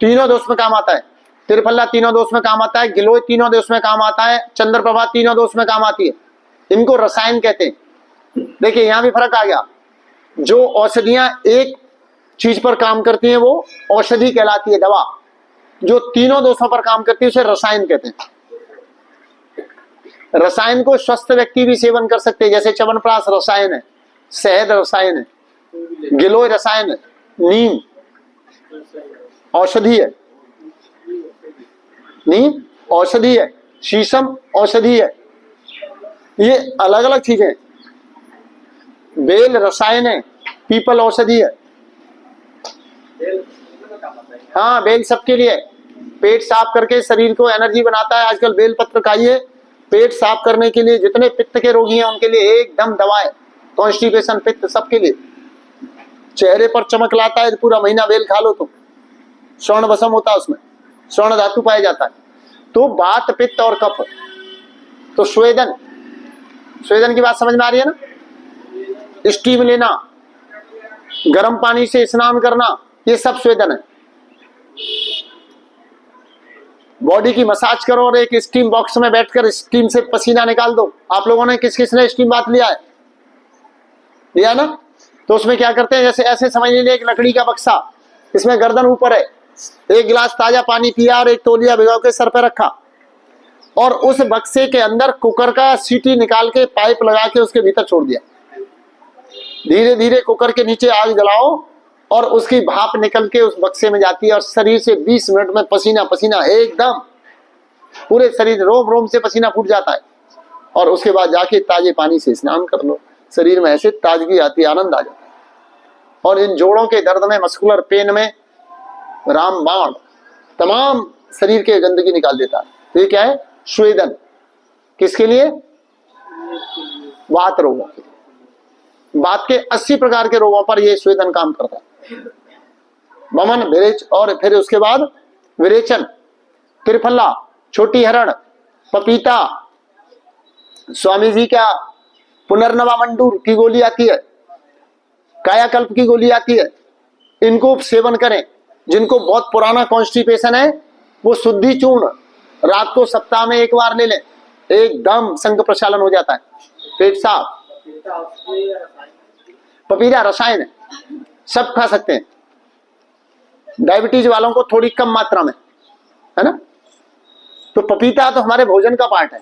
तीनों दोष में काम आता है, त्रिफला तीनों दोष में काम आता है, गिलोय तीनों दोष में काम आता है, चंद्रप्रभा तीनों दोष में काम आती है। इनको रसायन कहते हैं। देखिए यहां भी फर्क आ गया। जो औषधियां एक चीज पर काम करती हैं वो औषधि कहलाती है, दवा। जो तीनों दोषों पर काम करती है उसे रसायन कहते हैं। रसायन को स्वस्थ व्यक्ति भी सेवन कर सकते हैं, जैसे च्यवनप्राश रसायन है, शहद रसायन है, गिलोय रसायन है, नीम औषधि है, नीम औषधि है, शीशम औषधि है। ये अलग अलग चीजें। बेल रसायन है, पीपल औषधि है। हाँ, बेल सबके लिए। पेट साफ करके शरीर को एनर्जी बनाता है। आजकल बेल पत्र खाइए, पेट साफ करने के लिए। जितने पित्त के रोगी हैं उनके लिए एकदम दवा है। कॉन्स्टिपेशन, पित्त, सबके लिए। चेहरे पर चमक लाता है, पूरा महीना बेल खा लो तो स्वर्ण भस्म होता है, उसमें स्वर्ण धातु पाया जाता है। तो वात, पित्त और कफ। तो स्वेदन, स्वेदन की बात समझ में आ रही है ना? स्टीम लेना, गर्म पानी से स्नान करना, ये सब स्वेदन है। बॉडी की मसाज करो और एक स्टीम बॉक्स में बैठकर स्टीम से पसीना निकाल दो। आप लोगों ने किस किस ने स्टीम बात लिया है? लिया ना? तो उसमें क्या करते हैं, जैसे ऐसे समझ लीजिए एक लकड़ी का बक्सा, इसमें गर्दन ऊपर है, एक गिलास ताजा पानी पिया और एक तौलिया भिगो के सर पे रखा, और उस बक्से के अंदर कुकर का सीटी निकाल के पाइप लगा के उसके भीतर छोड़ दिया। धीरे धीरे कुकर के नीचे आग जलाओ और उसकी भाप निकल के उस बक्से में जाती है और शरीर से 20 मिनट में पसीना पसीना, एकदम पूरे शरीर, रोम रोम से पसीना फूट जाता है। और उसके बाद जाके ताजे पानी से स्नान कर लो, शरीर में ऐसे ताजगी आती है, आनंद आ जाता है। और इन जोड़ों के दर्द में, मस्कुलर पेन में रामबाण तमाम शरीर के गंदगी निकाल देता है। तो ये क्या है? स्वेदन। किसके लिए? वात रोगों के। वात के 80 प्रकार के रोगों पर ये स्वेदन काम करता है। वमन, विरेच, और फिर उसके बाद विरेचन, त्रिफला, छोटी हरण, पपीता, स्वामी जी का पुनर्नवा मंडूर की गोली आती है, कायाकल्प की गोली आती है। इनको सेवन करें। जिनको बहुत पुराना कॉन्स्टिपेशन है वो शुद्धि चूर्ण रात को सप्ताह में 1 बार ले लें, एकदम संघ प्रचालन हो जाता है, पेट साफ। पपीता रसायन है, सब खा सकते हैं। डायबिटीज वालों को थोड़ी कम मात्रा में, है ना? तो पपीता तो हमारे भोजन का पार्ट है,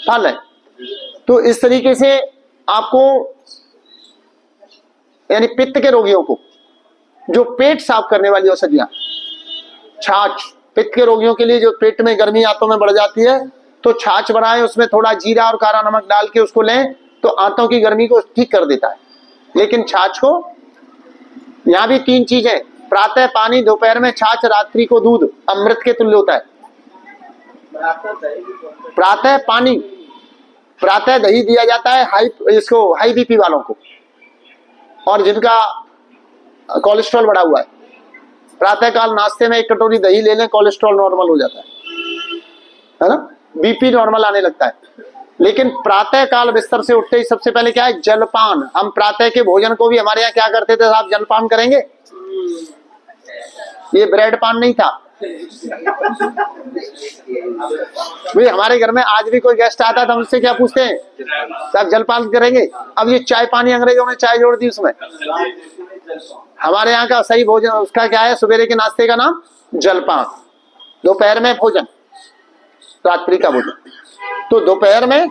फल है। तो इस तरीके से आपको, यानी पित्त के रोगियों को जो पेट साफ करने वाली औषधियां, छाछ, पित्त के रोगियों के लिए जो पेट में गर्मी आंतों में बढ़ जाती है, तो छाछ बनाएं, उसमें थोड़ा जीरा और काला नमक डाल के उसको लें तो आंतों की गर्मी को ठीक कर देता है। लेकिन छाछ को, यहां भी 3 चीजें, प्रातः पानी, दोपहर में छाछ, रात्रि को दूध, अमृत के तुल्य होता है। प्रातः पानी, प्रातः दही दिया जाता है हाई बीपी वालों को और जिनका कोलेस्ट्रॉल बढ़ा हुआ है। प्रातः काल नाश्ते में 1 कटोरी दही ले लें, कोलेस्ट्रॉल नॉर्मल हो जाता है ना? बीपी नॉर्मल आने लगता है। लेकिन प्रातः काल बिस्तर से उठते ही सबसे पहले क्या है? जलपान। हम प्रातः के भोजन को भी हमारे यहाँ क्या करते थे साहब? जलपान करेंगे। ये ब्रेड पान नहीं था। भाई हमारे घर में आज भी कोई गेस्ट आता था, मुझसे क्या पूछते हैं? साहब जलपान करेंगे? अब ये चाय पानी, अंग्रेजों ने चाय जोड़ दी उसमें। हमारे यहाँ का सही भोजन उसका क्या है? सवेरे के नाश्ते का नाम जलपान, दोपहर में भोजन, रात्रि का भोजन। तो दोपहर में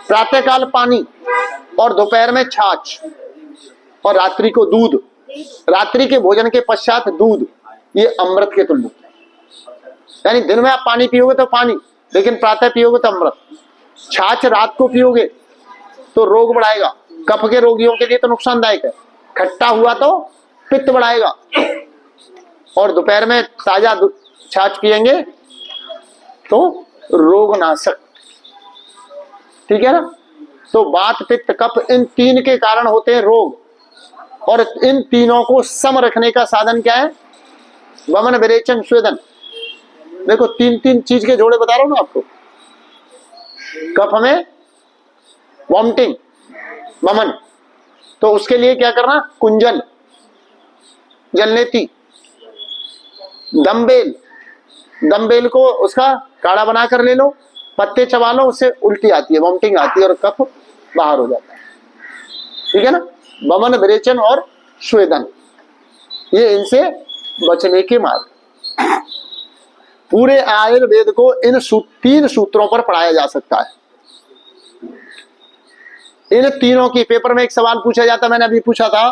प्रातःकाल पानी और दोपहर में छाछ और रात्रि को दूध। रात्रि के भोजन के पश्चात दूध, ये अमृत के तुल्य। यानी दिन में आप पानी पियोगे तो पानी, लेकिन प्रातः पियोगे तो अमृत। छाछ रात को पियोगे तो रोग बढ़ाएगा, कफ के रोगियों के लिए तो नुकसानदायक है। खट्टा हुआ तो पित्त बढ़ाएगा। और दोपहर में ताजा छाछ पिएंगे तो रोगनाशक। ठीक है ना? तो वात, पित्त, कफ, इन 3 के कारण होते हैं रोग, और इन तीनों को सम रखने का साधन क्या है? वमन, विरेचन, स्वेदन। देखो 3 चीज के जोड़े बता रहा हूं ना आपको। कफ में वॉमिटिंग, वमन, तो उसके लिए क्या करना? कुंजल, जलनेती, दम्बेल। दम्बेल को उसका काढ़ा बना कर ले लो, पत्ते चबा लो, उससे उल्टी आती है, वॉमिटिंग आती है और कफ बाहर हो जाता है। ठीक है ना। वमन, विरेचन और स्वेदन, ये इनसे बचने के मार्ग। पूरे आयुर्वेद को इन 3 सूत्रों पर पढ़ाया जा सकता है। इन तीनों की पेपर में एक सवाल पूछा जाता, मैंने अभी पूछा था,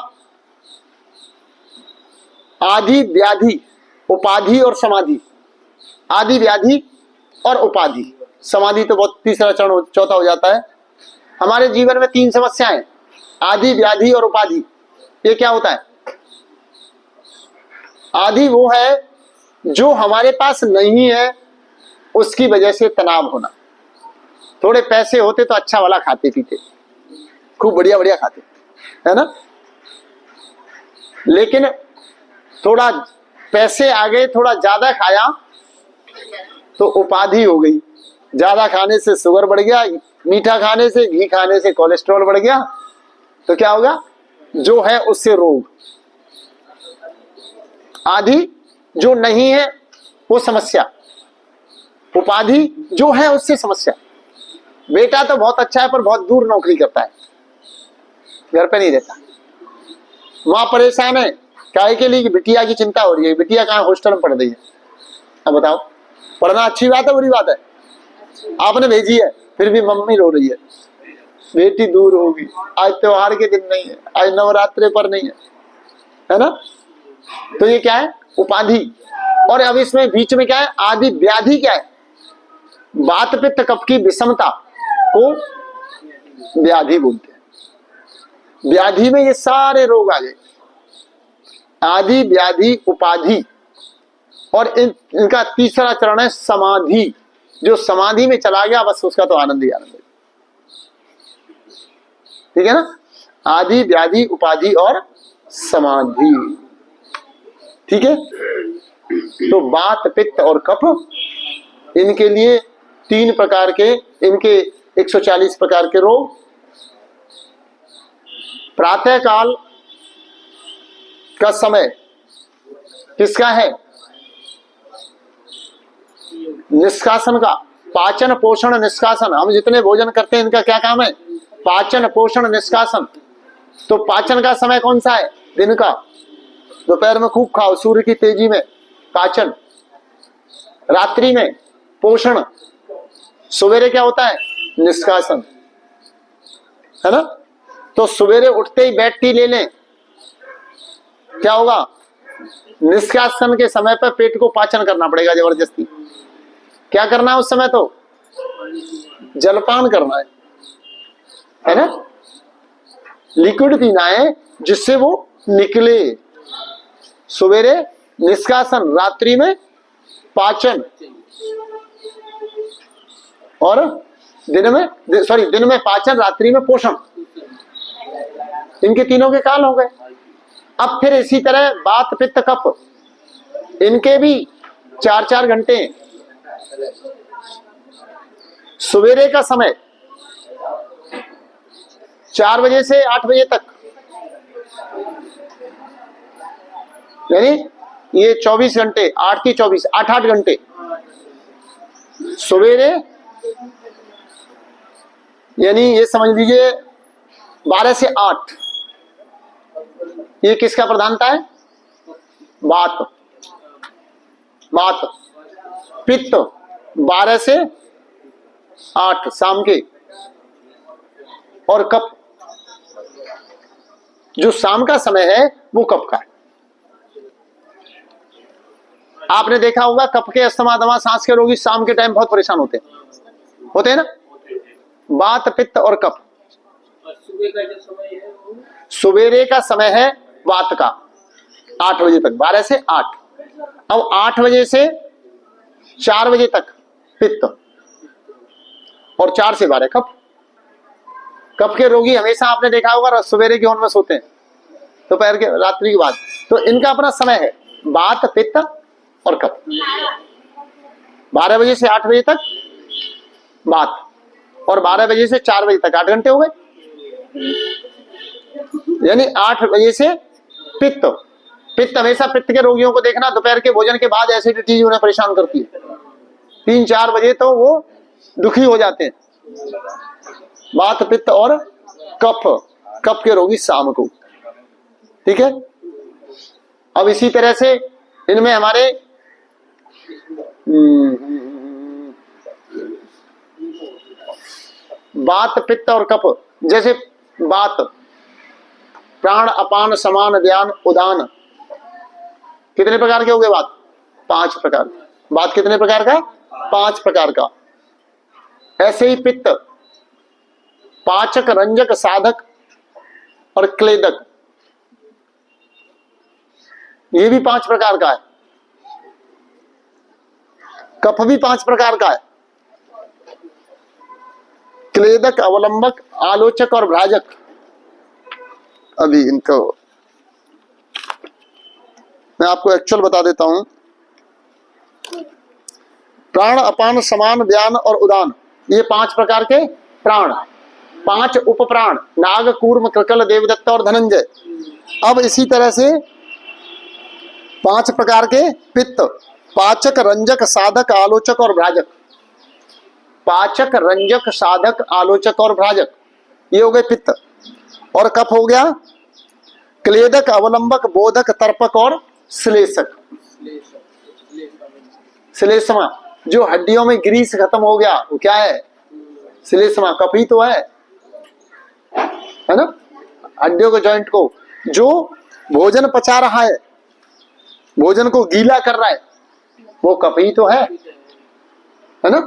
आदि, व्याधि, उपाधि और समाधि। आदि, व्याधि और उपाधि, समाधि तो बहुत तीसरा चरण चौथा हो जाता है। हमारे जीवन में 3 समस्याएं, आदि, व्याधि और उपाधि। ये क्या होता है? आदि वो है जो हमारे पास नहीं है, उसकी वजह से तनाव होना। थोड़े पैसे होते तो अच्छा वाला खाते पीते, खूब बढ़िया बढ़िया खाते, है ना। लेकिन थोड़ा पैसे आ गए, थोड़ा ज्यादा खाया तो उपाधि हो गई। ज्यादा खाने से शुगर बढ़ गया, मीठा खाने से, घी खाने से कोलेस्ट्रॉल बढ़ गया, तो क्या होगा? जो है उससे रोग। आदि जो नहीं है वो समस्या, उपाधि जो है उससे समस्या। बेटा तो बहुत अच्छा है पर बहुत दूर नौकरी करता है, घर पे नहीं रहता, मां परेशान है काहे के लिए? बिटिया की चिंता हो रही है, बिटिया कहाँ हॉस्टल में पढ़ रही है। अब बताओ, पढ़ना अच्छी बात है बुरी बात है? आपने भेजी है फिर भी मम्मी रो रही है, बेटी दूर होगी, आज त्योहार के दिन नहीं है, आज नवरात्रि पर नहीं है ना। तो ये क्या है? उपाधि। और अब इसमें बीच में क्या है? आदि, व्याधि क्या है? वात पित्त कफ की विषमता को व्याधि बोलते हैं। व्याधि में ये सारे रोग आ गए, आदि, व्याधि, उपाधि। और इनका तीसरा चरण है समाधि। जो समाधि में चला गया बस उसका तो आनंद ही आनंद है। ठीक है ना। आदि, व्याधि, उपाधि और समाधि। ठीक है। तो वात, पित्त और कफ, इनके लिए 3 प्रकार के, इनके 140 प्रकार के रोग। प्रातः काल का समय किसका है? निष्कासन का। पाचन, पोषण, निष्कासन। हम जितने भोजन करते हैं इनका क्या काम है? पाचन, पोषण, निष्कासन। तो पाचन का समय कौन सा है? दिन का। दोपहर में खूब खाओ, सूर्य की तेजी में पाचन। रात्रि में पोषण। सवेरे क्या होता है? निष्कासन, है ना। तो सवेरे उठते ही बेड टी ले लें, क्या होगा? निष्कासन के समय पर पेट को पाचन करना पड़ेगा जबरदस्ती। क्या करना है उस समय? तो जलपान करना है ना। लिक्विड पीना है जिससे वो निकले। सवेरे निष्कासन, रात्रि में पाचन, और दिन में पाचन, रात्रि में पोषण। इनके तीनों के काल हो गए। अब फिर इसी तरह वात, पित्त, कफ, इनके भी 4-4 घंटे। सवेरे का समय 4 बजे से 8 बजे तक, यानी ये 24 घंटे, 8 की 24, 8-8 घंटे सवेरे, यानी ये समझ लीजिए 12 से 8। ये किसका प्रधानता है? वात। पित्त 12 से 8 शाम के, और कफ जो शाम का समय है वो कफ का है। आपने देखा होगा कफ के, अस्थमा, दमा, सांस के रोगी शाम के टाइम बहुत परेशान होते हैं ना। वात, पित्त और कफ। सुबह का जो समय है वो सवेरे का समय है वात का 8 बजे तक, 12 से 8। अब 8 बजे से 4 बजे तक पित्त, और 4 से 12 कफ। कफ के रोगी हमेशा आपने देखा होगा सवेरे की ओर में सोते हैं, दोपहर के, रात्रि के बाद। तो इनका अपना समय है वात, पित्त और कफ। 12 बजे से 8 बजे तक वात, और 12 बजे से 4 बजे तक 8 घंटे हो गए, यानी 8 बजे से पित्त। पित्त हमेशा, पित्त के रोगियों को देखना दोपहर के भोजन के बाद एसिडिटी उन्हें परेशान करती है। 3-4 बजे तो वो दुखी हो जाते हैं। वात पित्त और कफ, कफ के रोगी शाम को। ठीक है। अब इसी तरह से इनमें हमारे वात पित्त और कफ, जैसे वात प्राण अपान समान व्यान उदान, कितने प्रकार के हो गए? वात 5 प्रकार। वात कितने प्रकार का? 5 प्रकार का। ऐसे ही पित्त पाचक रंजक साधक और क्लेदक, ये भी 5 प्रकार का है। कफ भी 5 प्रकार का है, क्लेदक, अवलंबक, आलोचक और भ्राजक। अभी इनको मैं आपको एक्चुअल बता देता हूं। प्राण अपान समान व्यान और उदान, ये 5 प्रकार के प्राण। 5 उपप्राण, नाग कूर्म कृकल देवदत्त और धनंजय। अब इसी तरह से 5 प्रकार के पित्त, पाचक रंजक साधक आलोचक और भ्राजक। पाचक रंजक साधक आलोचक और भ्राजक, ये हो गए पित्त। और कफ हो गया क्लेदक, अवलंबक, बोधक, तर्पक और श्लेषक। श्लेषमा, जो हड्डियों में ग्रीस खत्म हो गया वो क्या है? श्लेषमा, कफ ही तो है ना। हड्डियों के जॉइंट को, जो भोजन पचा रहा है, भोजन को गीला कर रहा है, वो कफ ही तो है ना।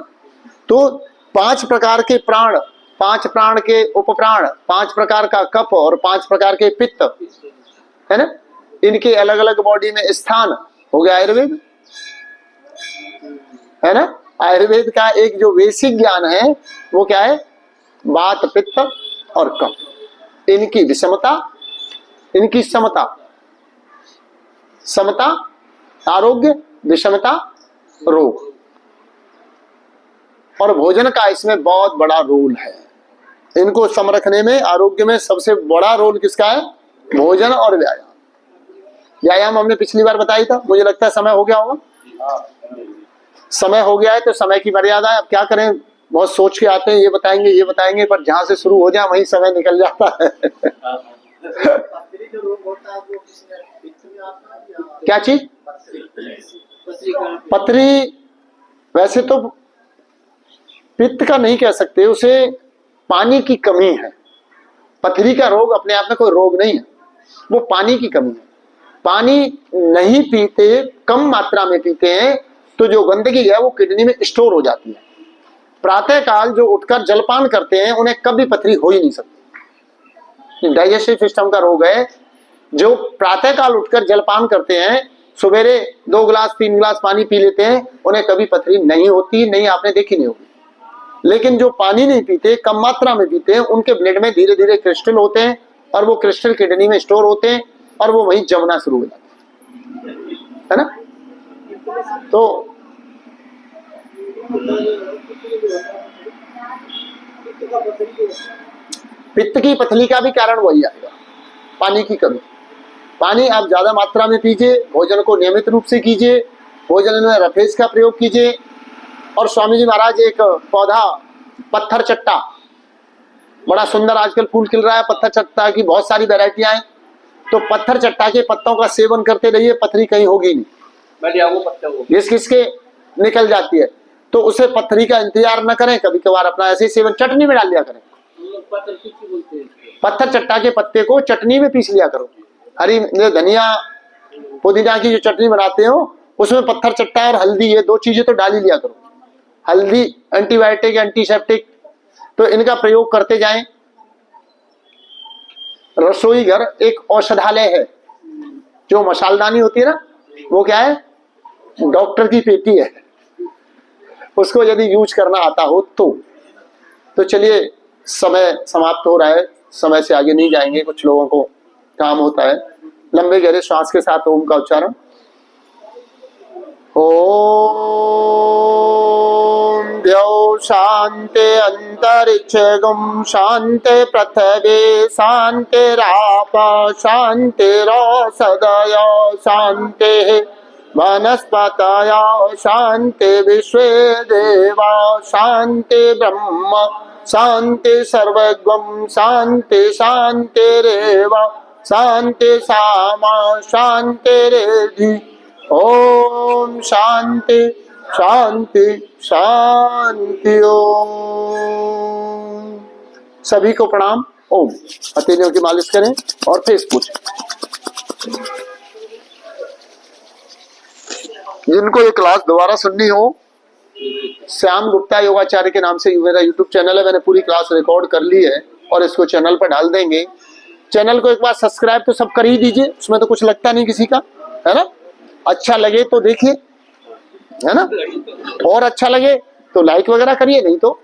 तो 5 प्रकार के प्राण, 5 प्राण के उपप्राण, 5 प्रकार का कफ और 5 प्रकार के पित्त, है ना। इनके अलग अलग बॉडी में स्थान हो गया आयुर्वेद, है ना। आयुर्वेद का एक जो बेसिक ज्ञान है वो क्या है? वात पित्त और कफ, इनकी विषमता, इनकी समता। समता आरोग्य, विषमता रोग। और भोजन का इसमें बहुत बड़ा रोल है। इनको संरखने में, आरोग्य में सबसे बड़ा रोल किसका है? भोजन और व्यायाम। व्यायाम हमने पिछली बार बताई था, मुझे लगता है समय हो गया होगा। समय हो गया है तो समय की मर्यादा है। अब क्या करें, बहुत सोच के आते हैं ये बताएंगे, पर जहां से शुरू हो जाए वहीं समय निकल जाता है। क्या चीज? पथरी वैसे तो पित्त का नहीं कह सकते, उसे पानी की कमी है। पथरी का रोग अपने आप में कोई रोग नहीं है, वो पानी की कमी है। पानी नहीं पीते, कम मात्रा में पीते हैं तो जो गंदगी है वो किडनी में स्टोर हो जाती है। प्रातः काल जो उठकर जलपान करते हैं उन्हें कभी पथरी हो ही नहीं सकती। डाइजेस्टिव सिस्टम का रोग है। जो प्रातः काल उठकर जलपान करते हैं, सवेरे 2 गिलास 3 गिलास पानी पी लेते हैं, उन्हें कभी पथरी नहीं होती, नहीं आपने देखी नहीं होगी। लेकिन जो पानी नहीं पीते, कम मात्रा में पीते हैं, उनके ब्लड में धीरे धीरे क्रिस्टल होते हैं और वो क्रिस्टल किडनी में स्टोर होते हैं और वो वहीं जमना शुरू हो जाता है ना। तो पित्त की पथली का भी कारण वही आएगा, पानी की कमी। पानी आप ज्यादा मात्रा में पीजिए, भोजन को नियमित रूप से कीजिए, भोजन में रफेज का प्रयोग कीजिए। और स्वामी जी महाराज एक पौधा पत्थर चट्टा, बड़ा सुंदर आजकल फूल खिल रहा है, पत्थर चट्टा की बहुत सारी वैरायटियां हैं। तो पत्थर चट्टा के पत्तों का सेवन करते रहिए, पथरी कहीं होगी नहीं, घिस घिस के निकल जाती है। तो उसे पथरी का इंतजार न करें, कभी कभार अपना ऐसे ही सेवन चटनी में डाल लिया करें। पत्थर चट्टा के पत्ते को चटनी में पीस लिया करो। हरी धनिया पुदीना की जो चटनी बनाते हो उसमें पत्थर चट्टा और हल्दी, ये 2 चीजें तो डाल ही लिया करो। हल्दी एंटीबायोटिक, एंटीसेप्टिक, तो इनका प्रयोग करते जाएं। रसोई घर एक औषधालय है। जो मसालदानी होती है ना, वो क्या है? डॉक्टर की पेटी है। उसको यदि यूज करना आता हो तो चलिए, समय समाप्त हो रहा है, समय से आगे नहीं जाएंगे, कुछ लोगों को काम होता है। लंबे गहरे श्वास के साथ ओम का उच्चारण। ओम द्यौ शांति अंतरिक्ष गुम शांति पृथ्वी शांतिराप शांतिरौषधयो शांति वनस्पतयो शान्ति विश्वे देवा शान्ति ब्रह्म शान्ति सर्वगं शान्ति शान्तिरेव शान्ति सामा शान्तिरेधि। ओम शांति शांति शांति। ओम सभी को प्रणाम। ओम हथेलियों की मालिश करें और फेस पूछें। जिनको ये क्लास दोबारा सुननी हो, श्याम गुप्ता योगाचार्य के नाम से मेरा यूट्यूब चैनल है, मैंने पूरी क्लास रिकॉर्ड कर ली है और इसको चैनल पर डाल देंगे। चैनल को एक बार सब्सक्राइब तो सब कर ही दीजिए, उसमें तो कुछ लगता नहीं किसी का, है ना। अच्छा लगे तो देखिए, है ना, और अच्छा लगे तो लाइक वगैरह करिए, नहीं तो